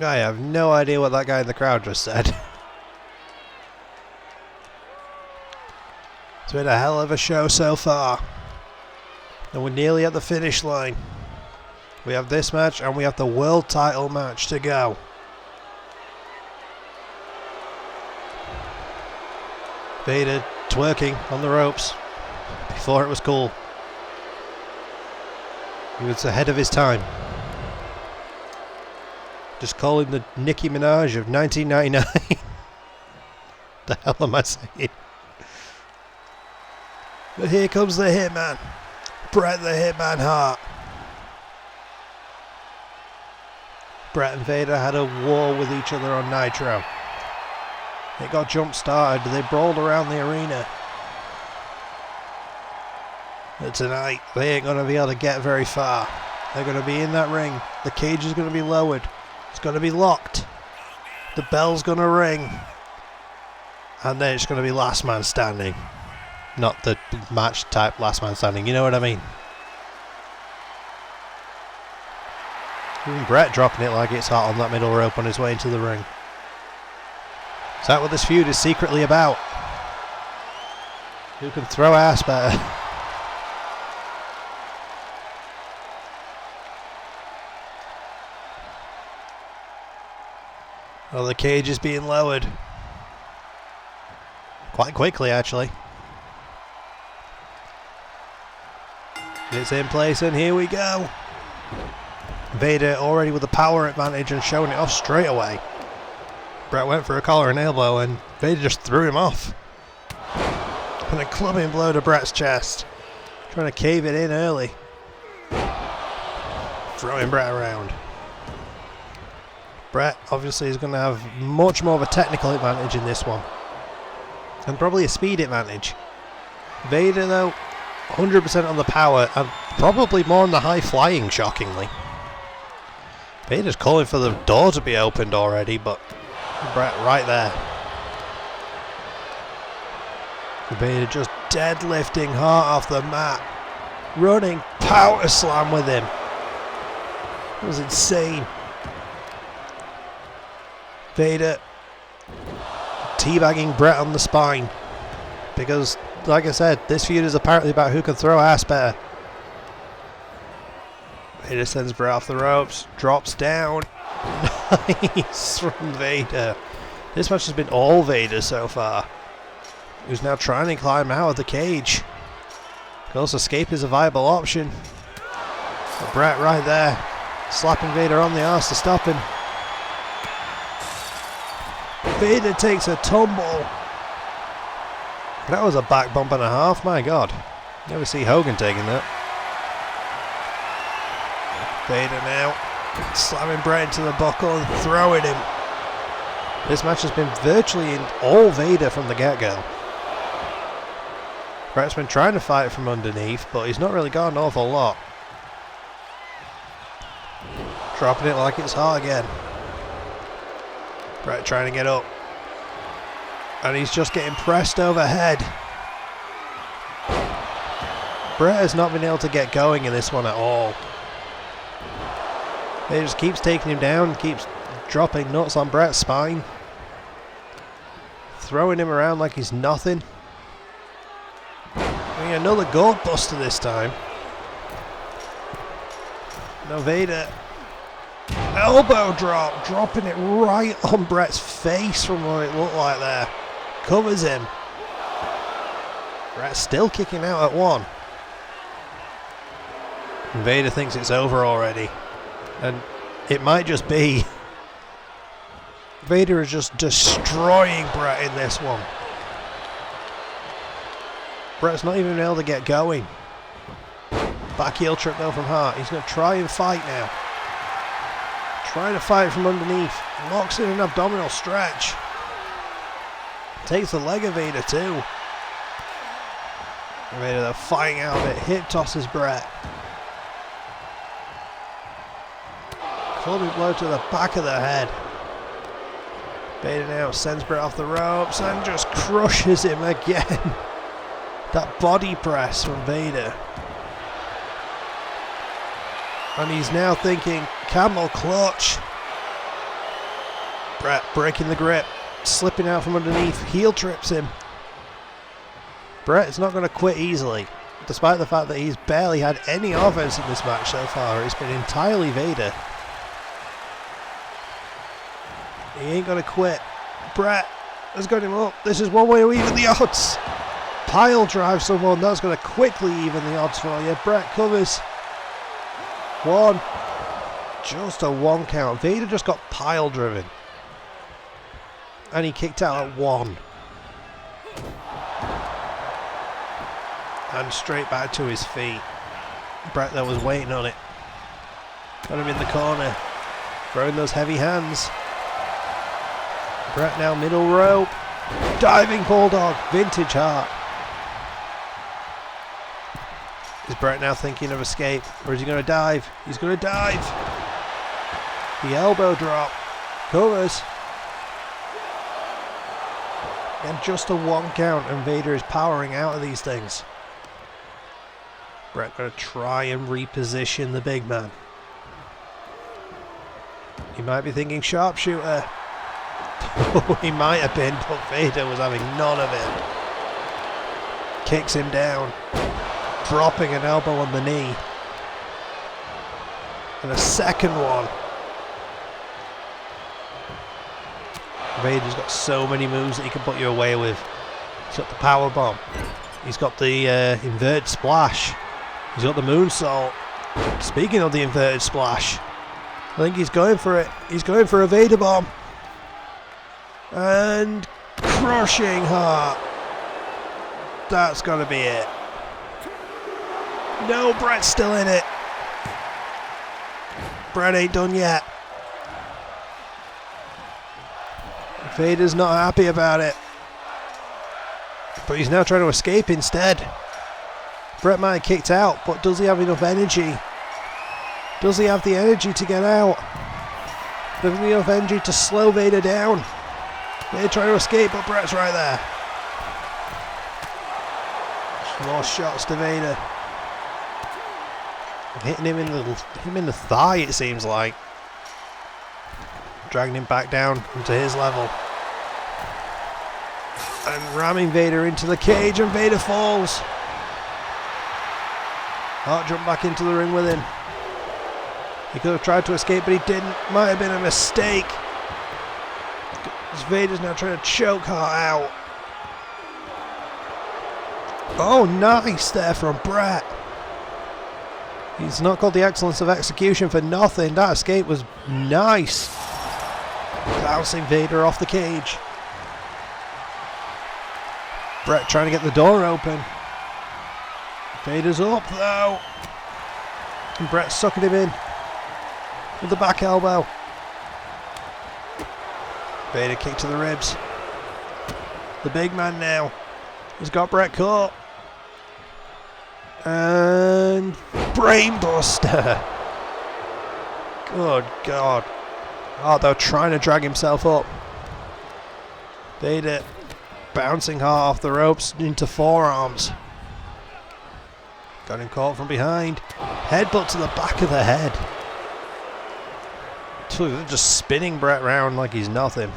I have no idea what that guy in the crowd just said. It's been a hell of a show so far. And we're nearly at the finish line. We have this match and we have the world title match to go. Vader twerking on the ropes. Before it was cool. He was ahead of his time. Just call him the Nicki Minaj of 1999. The hell am I saying? But here comes the Hitman. Bret the Hitman Hart. Bret and Vader had a war with each other on Nitro. It got jump started. They brawled around the arena. But tonight, they ain't going to be able to get very far. They're going to be in that ring. The cage is going to be lowered. It's going to be locked. The bell's going to ring. And then it's going to be last man standing. Not the match type last man standing. You know what I mean? Even Bret dropping it like it's hot on that middle rope on his way into the ring. Is that what this feud is secretly about? Who can throw ass better? Well, the cage is being lowered. Quite quickly, actually. It's in place, and here we go. Vader already with the power advantage and showing it off straight away. Bret went for a collar and elbow, and Vader just threw him off. And a clubbing blow to Bret's chest. Trying to cave it in early. Throwing Bret around. Bret obviously is going to have much more of a technical advantage in this one. and probably a speed advantage. Vader, though, 100% on the power and probably more on the high flying, shockingly. Vader's calling for the door to be opened already, but Bret right there. Vader just deadlifting Hart off the mat. Running power slam with him. It was insane. Vader teabagging Bret on the spine. Because, like I said, this feud is apparently about who can throw ass better. Vader sends Bret off the ropes. Drops down. Nice from Vader. This match has been all Vader so far. Who's now trying to climb out of the cage. Ghost escape is a viable option. But Bret right there. Slapping Vader on the arse to stop him. Vader takes a tumble. That was a back bump and a half, my god. Never see Hogan taking that. Vader now slamming Bret into the buckle and throwing him. This match has been virtually all Vader from the get-go. Bret's been trying to fight from underneath, but he's not really got an awful lot. Dropping it like it's hot again. Bret trying to get up. And he's just getting pressed overhead. Bret has not been able to get going in this one at all. He just keeps taking him down, keeps dropping nuts on Bret's spine. Throwing him around like he's nothing. Another goat buster this time. Now Vader. Elbow drop, dropping it right on Bret's face from what it looked like there. Covers him. Bret's still kicking out at one. And Vader thinks it's over already. And it might just be. Vader is just destroying Bret in this one. Bret's not even able to get going. Back heel trip though from Hart. He's going to try and fight now. Trying to fight from underneath. Locks in an abdominal stretch. Takes the leg of Vader too. Vader though fighting out of it. Hip tosses Bret. Clubbing blow to the back of the head. Vader now sends Bret off the ropes and just crushes him again. That body press from Vader. And he's now thinking camel clutch. Bret breaking the grip. Slipping out from underneath. Heel trips him. Bret is not going to quit easily. Despite the fact that he's barely had any offense in this match so far. It's been entirely Vader. He ain't going to quit. Bret has got him up. This is one way to even the odds. Pile drive someone, that's going to quickly even the odds for you. Bret covers. One. Just a one count. Vader just got pile driven. And he kicked out at one. And straight back to his feet. Bret though was waiting on it. Got him in the corner. Throwing those heavy hands. Bret now middle rope. Diving bulldog. Vintage Hart. Is Bret now thinking of escape, or is he going to dive? He's going to dive. The elbow drop. Covers. And just a one count, and Vader is powering out of these things. Bret going to try and reposition the big man. He might be thinking sharpshooter. He might have been, but Vader was having none of it. Kicks him down. Dropping an elbow on the knee. And a second one. Vader's got so many moves that he can put you away with. He's got the power bomb. He's got the inverted splash. He's got the moonsault. Speaking of the inverted splash, I think he's going for it. He's going for a Vader bomb. And crushing Hart. That's got to be it. No, Bret's still in it. Bret ain't done yet. Vader's not happy about it. But he's now trying to escape instead. Bret might have kicked out, but does he have enough energy? Does he have the energy to get out? Does he have enough energy to slow Vader down? Vader trying to escape, but Bret's right there. More shots to Vader. Hitting him in the thigh, it seems like. Dragging him back down into his level. And ramming Vader into the cage, and Vader falls. Hart jumped back into the ring with him. He could have tried to escape, but he didn't. Might have been a mistake. Vader's now trying to choke Hart out. Oh, nice there from Bret. He's not got the excellence of execution for nothing. That escape was nice. Bouncing Vader off the cage. Bret trying to get the door open. Vader's up though. And Bret's sucking him in with the back elbow. Vader kick to the ribs. The big man now has got Bret caught. And brainbuster. Good God. Oh, they're trying to drag himself up. Vader bouncing Hart off the ropes into forearms. Got him caught from behind. Headbutt to the back of the head. They're just spinning Bret round like he's nothing.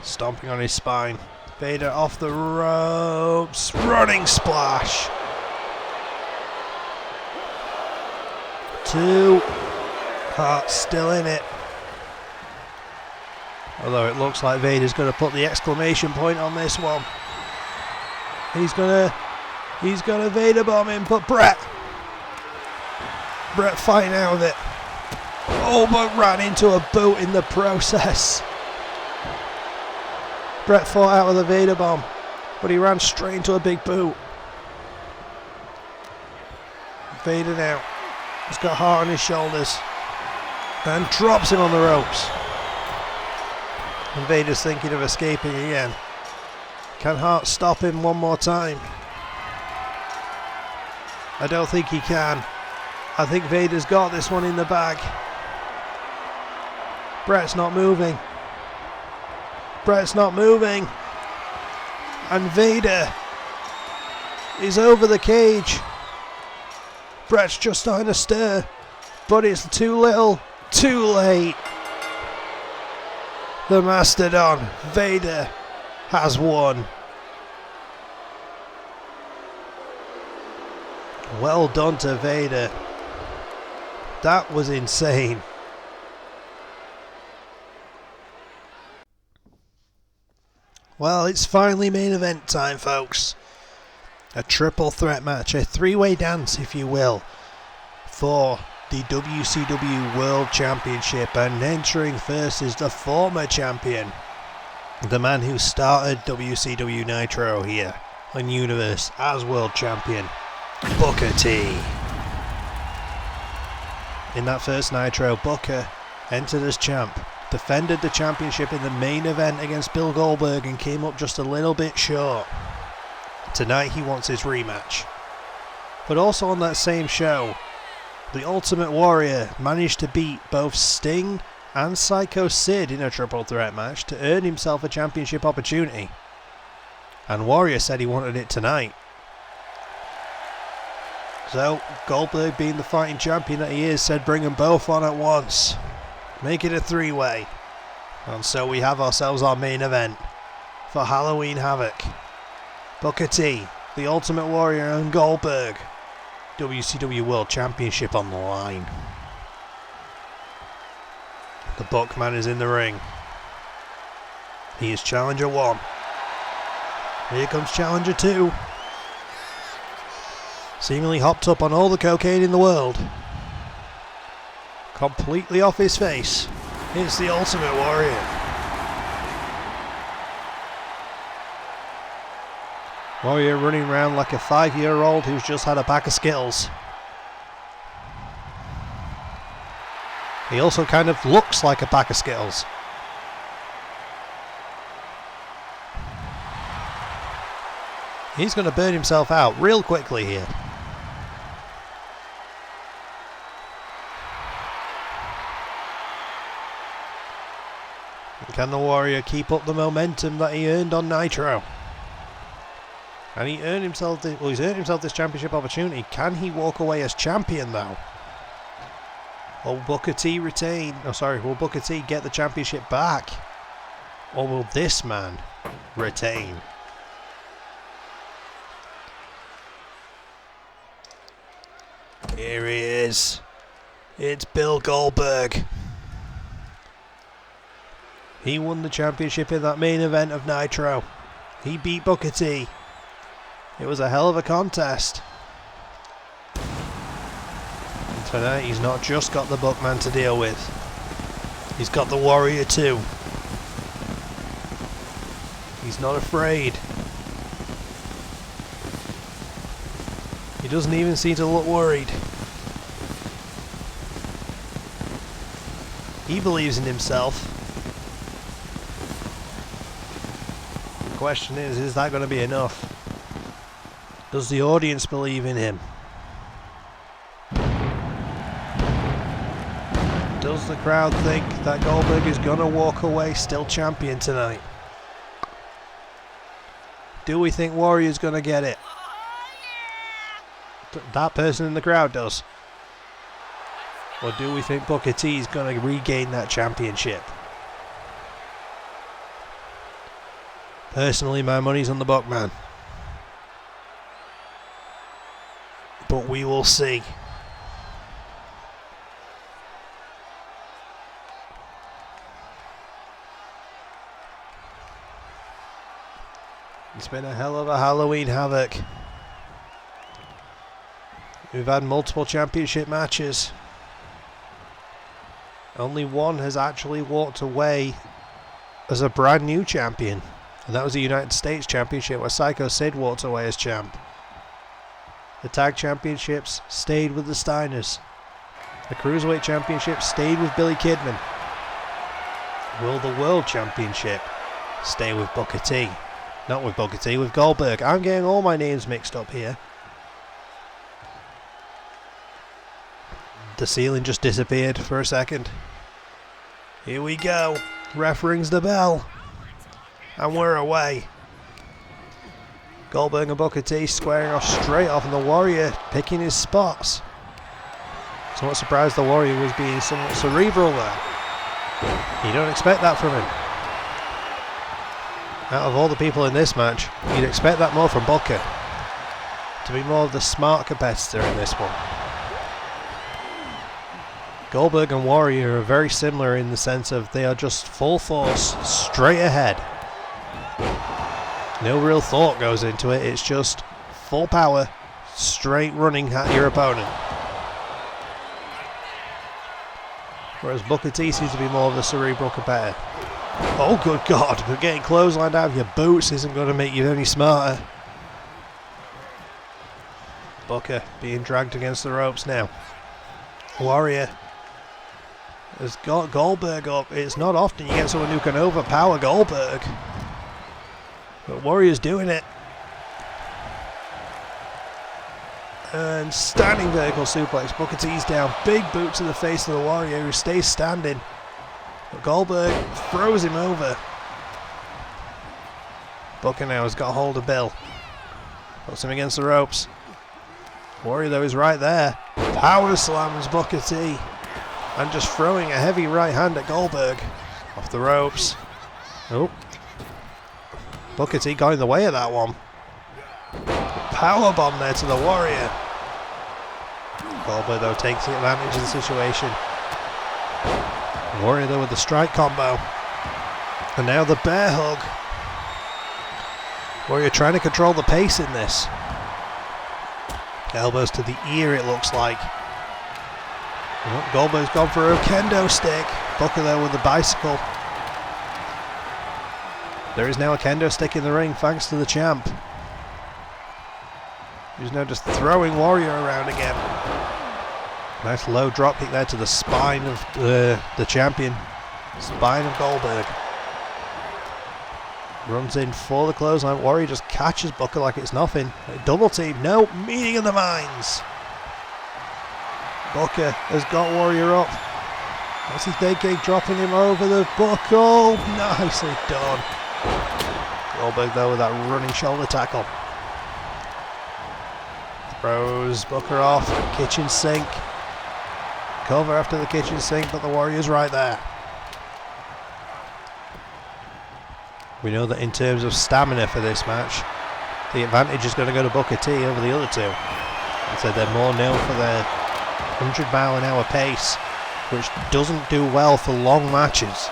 Stomping on his spine. Vader off the ropes. Running splash. 2. Hart still in it. Although it looks like Vader's going to put the exclamation point on this one. He's gonna Vader bomb him, but Bret fighting out of it. Oh, but ran into a boot in the process. Bret fought out of the Vader bomb, but he ran straight into a big boot. Vader now. He's got Hart on his shoulders. And drops him on the ropes. And Vader's thinking of escaping again. Can Hart stop him one more time? I don't think he can. I think Vader's got this one in the bag. Bret's not moving. Bret's not moving. And Vader is over the cage. Bret's just starting to stir. But it's too little. Too late. The Mastodon, Vader, has won. Well done to Vader. That was insane. Well, it's finally main event time, folks. A triple threat match, a three-way dance, if you will, for the WCW World Championship, and entering first is the former champion, the man who started WCW Nitro here on Universe as World Champion, Booker T. In that first Nitro, Booker entered as champ, defended the championship in the main event against Bill Goldberg and came up just a little bit short. Tonight he wants his rematch. But also on that same show, the Ultimate Warrior managed to beat both Sting and Psycho Sid in a triple threat match to earn himself a championship opportunity. And Warrior said he wanted it tonight. So Goldberg, being the fighting champion that he is, said bring them both on at once. Make it a three-way. And so we have ourselves our main event for Halloween Havoc. Booker T, the Ultimate Warrior, and Goldberg. WCW World Championship on the line. The Bookman is in the ring. He is Challenger 1. Here comes Challenger 2. Seemingly hopped up on all the cocaine in the world. Completely off his face. It's the Ultimate Warrior. Warrior running around like a 5-year-old who's just had a pack of Skittles. He also kind of looks like a pack of Skittles. He's going to burn himself out real quickly here. Can the Warrior keep up the momentum that he earned on Nitro? And he earned himself he's earned himself this championship opportunity. Can he walk away as champion though? Or will Booker T retain? Oh, sorry, will Booker T get the championship back? Or will this man retain? Here he is. It's Bill Goldberg. He won the championship in that main event of Nitro. He beat Booker T. It was a hell of a contest. And tonight he's not just got the Bookman to deal with. He's got the Warrior too. He's not afraid. He doesn't even seem to look worried. He believes in himself. The question is that going to be enough? Does the audience believe in him? Does the crowd think that Goldberg is going to walk away still champion tonight? Do we think Warrior's going to get it? That person in the crowd does. Or do we think Booker T is going to regain that championship? Personally, my money's on the Bookman. But we will see. It's been a hell of a Halloween Havoc. We've had multiple championship matches. Only one has actually walked away as a brand new champion. And that was the United States Championship where Psycho Sid walked away as champ. The Tag Championships stayed with the Steiners. The Cruiserweight Championship stayed with Billy Kidman. Will the World Championship stay with Booker T? Not with Booker T, with Goldberg. I'm getting all my names mixed up here. The ceiling just disappeared for a second. Here we go. Ref rings the bell. And we're away. Goldberg and Booker T squaring off straight off, and the Warrior picking his spots. Somewhat surprised the Warrior was being somewhat cerebral there. You don't expect that from him. Out of all the people in this match, you'd expect that more from Booker. To be more of the smart competitor in this one. Goldberg and Warrior are very similar in the sense of they are just full force, straight ahead. No real thought goes into it, it's just full power, straight running at your opponent. Whereas Booker T seems to be more of the cerebral competitor. Oh good God, but getting clotheslined out of your boots isn't going to make you any smarter. Booker being dragged against the ropes now. Warrior has got Goldberg up. It's not often you get someone who can overpower Goldberg. But Warrior's doing it. And standing vertical suplex. Booker T's down. Big boot to the face of the Warrior, who stays standing. But Goldberg throws him over. Booker now has got hold of Bill. Puts him against the ropes. Warrior though is right there. Power slams Booker T. And just throwing a heavy right hand at Goldberg. Off the ropes. Oh. Booker T got in the way of that one. Powerbomb there to the Warrior. Goldberg though takes advantage of the situation. Warrior though with the strike combo. And now the bear hug. Warrior trying to control the pace in this. Elbows to the ear it looks like. Oh, Goldberg's gone for a kendo stick. Booker there with the bicycle. There is now a kendo stick in the ring thanks to the champ. He's now just throwing Warrior around again. Nice low drop kick there to the spine of the champion. Spine of Goldberg. Runs in for the clothesline. Warrior just catches Booker like it's nothing. Double team. No. Meeting of the minds. Booker has got Warrior up. What's his big gig, dropping him over the buckle. Nicely done. Goldberg though with that running shoulder tackle. Throws Booker off. Kitchen sink. Cover after the kitchen sink, but the Warrior's right there. We know that in terms of stamina for this match, the advantage is going to go to Booker T over the other two. So they're more known for their 100-mile-an-hour pace, which doesn't do well for long matches.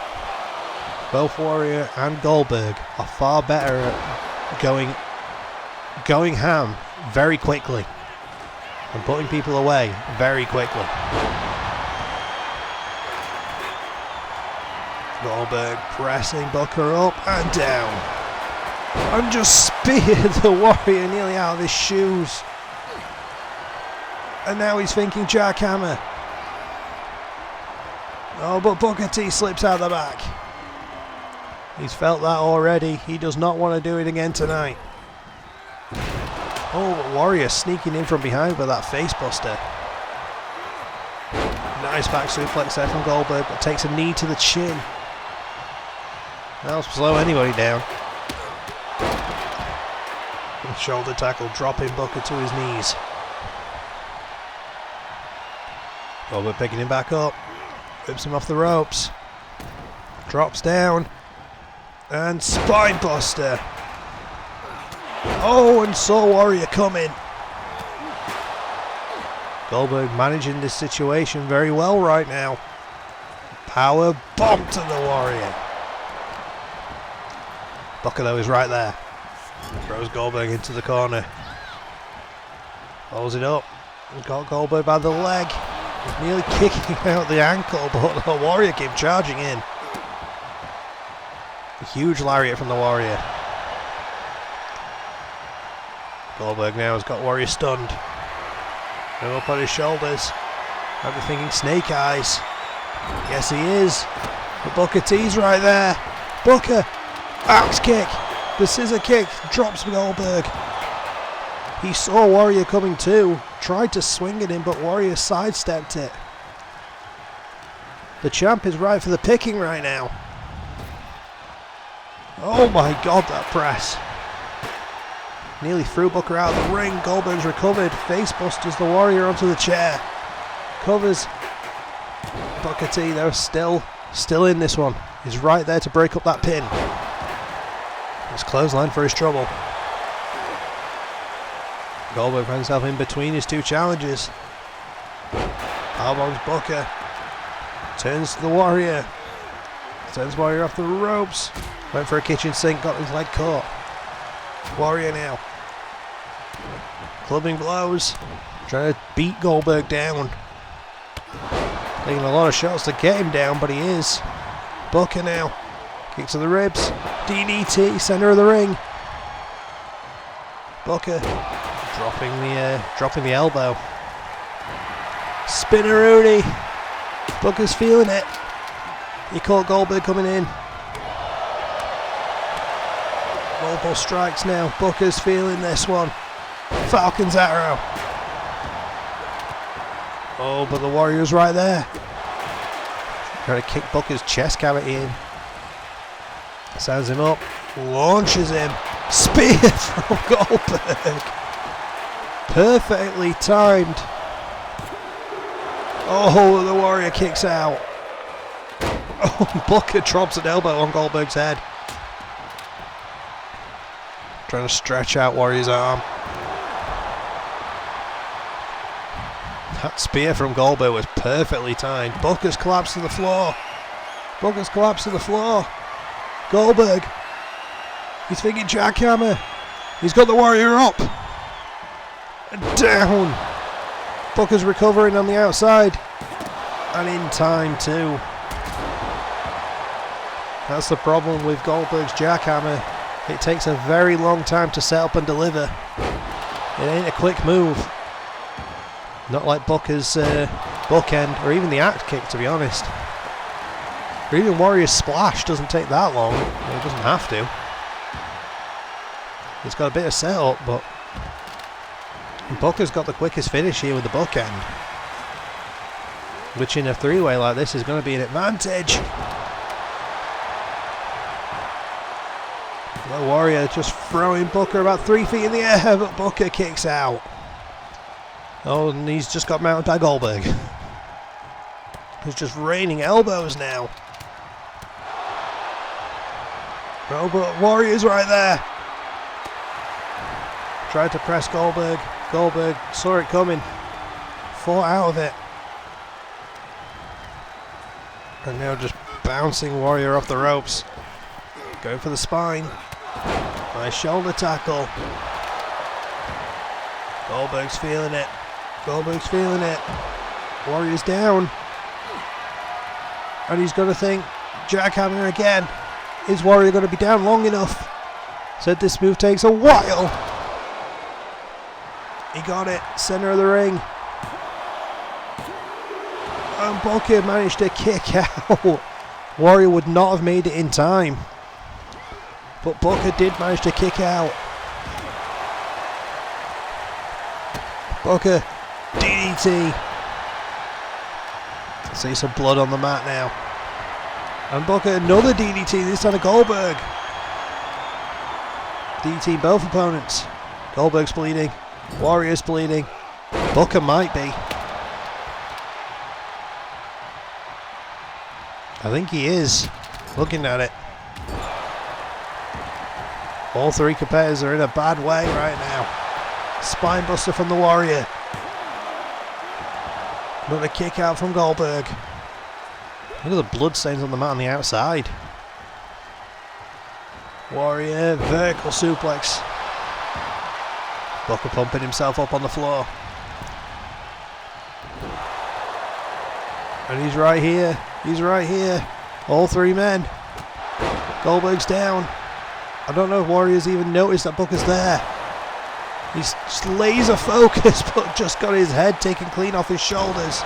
Both Warrior and Goldberg are far better at going ham very quickly and putting people away very quickly. Goldberg pressing Booker up and down. And just speared the Warrior nearly out of his shoes. And now he's thinking jackhammer. Oh, but Booker T slips out the back. He's felt that already. He does not want to do it again tonight. Oh, but Warrior sneaking in from behind with that face buster. Nice back suplex there from Goldberg, but takes a knee to the chin. That'll slow anybody down. Shoulder tackle, dropping Booker to his knees. Goldberg picking him back up. Whips him off the ropes. Drops down. And spine buster. Oh, and saw Warrior coming. Goldberg managing this situation very well right now. Power bomb to the Warrior. Booker though is right there. Throws Goldberg into the corner. Holds it up. Got Goldberg by the leg. He's nearly kicking out the ankle, but the Warrior came charging in. A huge lariat from the Warrior. Goldberg now has got Warrior stunned. And up on his shoulders. I'd be thinking snake eyes. Yes, he is. But Booker T's right there. Booker. Axe kick. The scissor kick. Drops Goldberg. He saw Warrior coming too. Tried to swing at him, but Warrior sidestepped it. The champ is right for the picking right now. Oh my god, that press. Nearly threw Booker out of the ring. Goldberg's recovered. Face busters the Warrior onto the chair. Covers Booker T. They're still in this one. He's right there to break up that pin. It's clothesline for his trouble. Goldberg finds himself in between his two challenges. Powerbombs Booker. Turns to the Warrior. Sends Warrior off the ropes. Went for a kitchen sink, got his leg caught. Warrior now. Clubbing blows. Trying to beat Goldberg down. Taking a lot of shots to get him down, but he is. Booker now. Kick to the ribs. DDT, center of the ring. Booker dropping the elbow. Spinneroonie. Booker's feeling it. He caught Goldberg coming in. Multiple strikes now. Booker's feeling this one. Falcon's arrow. Oh, but the Warrior's right there. Trying to kick Booker's chest cavity in. Stands him up. Launches him. Spear from Goldberg. Perfectly timed. Oh, the Warrior kicks out. Oh, Booker drops an elbow on Goldberg's head. Trying to stretch out Warrior's arm. That spear from Goldberg was perfectly timed. Booker's collapsed to the floor. Booker's collapsed to the floor. Goldberg. He's thinking jackhammer. He's got the Warrior up. And down. Booker's recovering on the outside. And in time too. That's the problem with Goldberg's jackhammer. It takes a very long time to set up and deliver. It ain't a quick move. Not like Booker's bookend or even the axe kick, to be honest. Or even Warrior's splash doesn't take that long. It doesn't have to. He's got a bit of setup, but Booker's got the quickest finish here with the bookend, which in a three-way like this is going to be an advantage. The Warrior just throwing Booker about 3 feet in the air, but Booker kicks out. Oh, and he's just got mounted by Goldberg. He's just raining elbows now. Oh, but Warrior's right there. Tried to press Goldberg. Goldberg saw it coming. Fought out of it. And now just bouncing Warrior off the ropes. Going for the spine. Nice shoulder tackle. Goldberg's feeling it. Goldberg's feeling it. Warrior's down. And he's going to think, jackhammer again. Is Warrior going to be down long enough? Said this move takes a while. He got it. Center of the ring. And Booker managed to kick out. Warrior would not have made it in time. But Booker did manage to kick out. Booker, DDT. See some blood on the mat now. And Booker, another DDT, this time to Goldberg. DDT both opponents. Goldberg's bleeding. Warrior's bleeding. Booker might be. I think he is. Looking at it. All three competitors are in a bad way right now. Spinebuster from the Warrior. Another kick out from Goldberg. Look at the blood stains on the mat on the outside. Warrior, vertical suplex. Booker pumping himself up on the floor. And he's right here. He's right here. All three men. Goldberg's down. I don't know if Warrior's even noticed that Booker's there. He's just laser focused, but just got his head taken clean off his shoulders.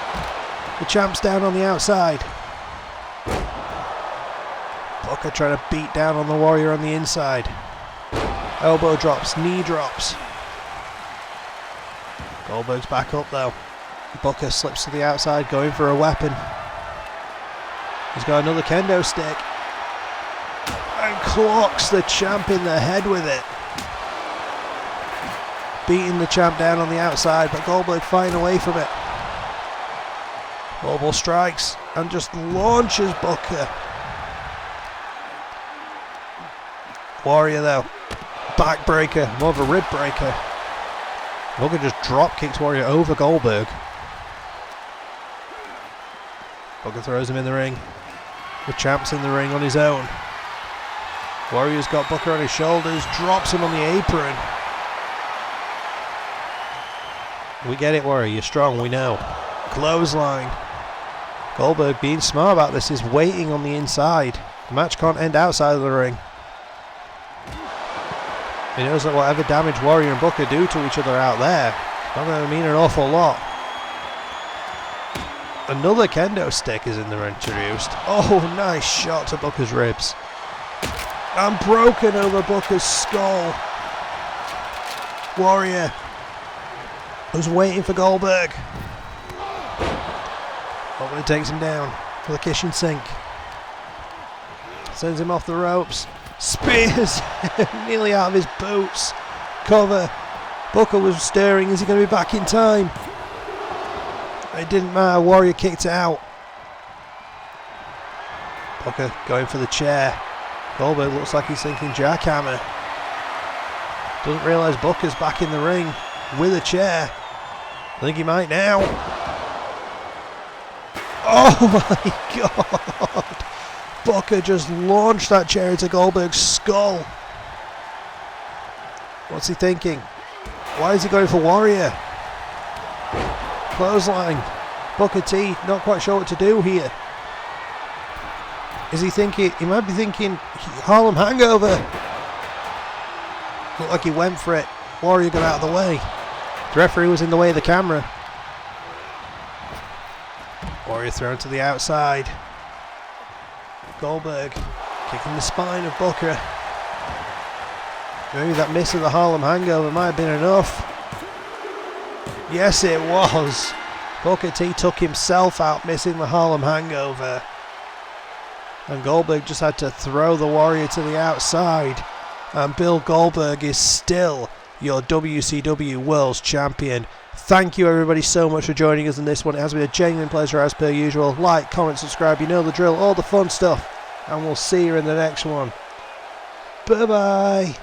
The champ's down on the outside. Booker trying to beat down on the Warrior on the inside. Elbow drops, knee drops. Goldberg's back up though. Booker slips to the outside, going for a weapon. He's got another kendo stick. And clocks the champ in the head with it. Beating the champ down on the outside, but Goldberg fighting away from it. Global strikes and just launches Booker. Warrior though, backbreaker, more of a rib breaker. Booker just drop kicks Warrior over Goldberg. Booker throws him in the ring. The champ's in the ring on his own. Warrior's got Booker on his shoulders, drops him on the apron. We get it, Warrior, you're strong, we know. Clothesline. Goldberg being smart about this is waiting on the inside. The match can't end outside of the ring. He knows that whatever damage Warrior and Booker do to each other out there, not going to mean an awful lot. Another kendo stick is in there introduced. Oh, nice shot to Booker's ribs. And broken over Booker's skull. Warrior was waiting for Goldberg. Goldberg takes him down for the kitchen sink. Sends him off the ropes. Spears him nearly out of his boots. Cover. Booker was staring. Is he going to be back in time? It didn't matter. Warrior kicked it out. Booker going for the chair. Goldberg looks like he's thinking jackhammer. Doesn't realise Booker's back in the ring with a chair. I think he might now. Oh my God. Booker just launched that chair into Goldberg's skull. What's he thinking? Why is he going for Warrior? Clothesline. Booker T, not quite sure what to do here. Is he thinking, he might be thinking Harlem Hangover. Looked like he went for it. Warrior got out of the way. The referee was in the way of the camera. Warrior thrown to the outside. Goldberg kicking the spine of Booker. Maybe that miss of the Harlem Hangover might have been enough. Yes, it was. Booker T took himself out, missing the Harlem Hangover. And Goldberg just had to throw the Warrior to the outside. And Bill Goldberg is still your WCW World Champion. Thank you everybody so much for joining us in this one. It has been a genuine pleasure as per usual. Like, comment, subscribe, you know the drill, all the fun stuff. And we'll see you in the next one. Bye bye.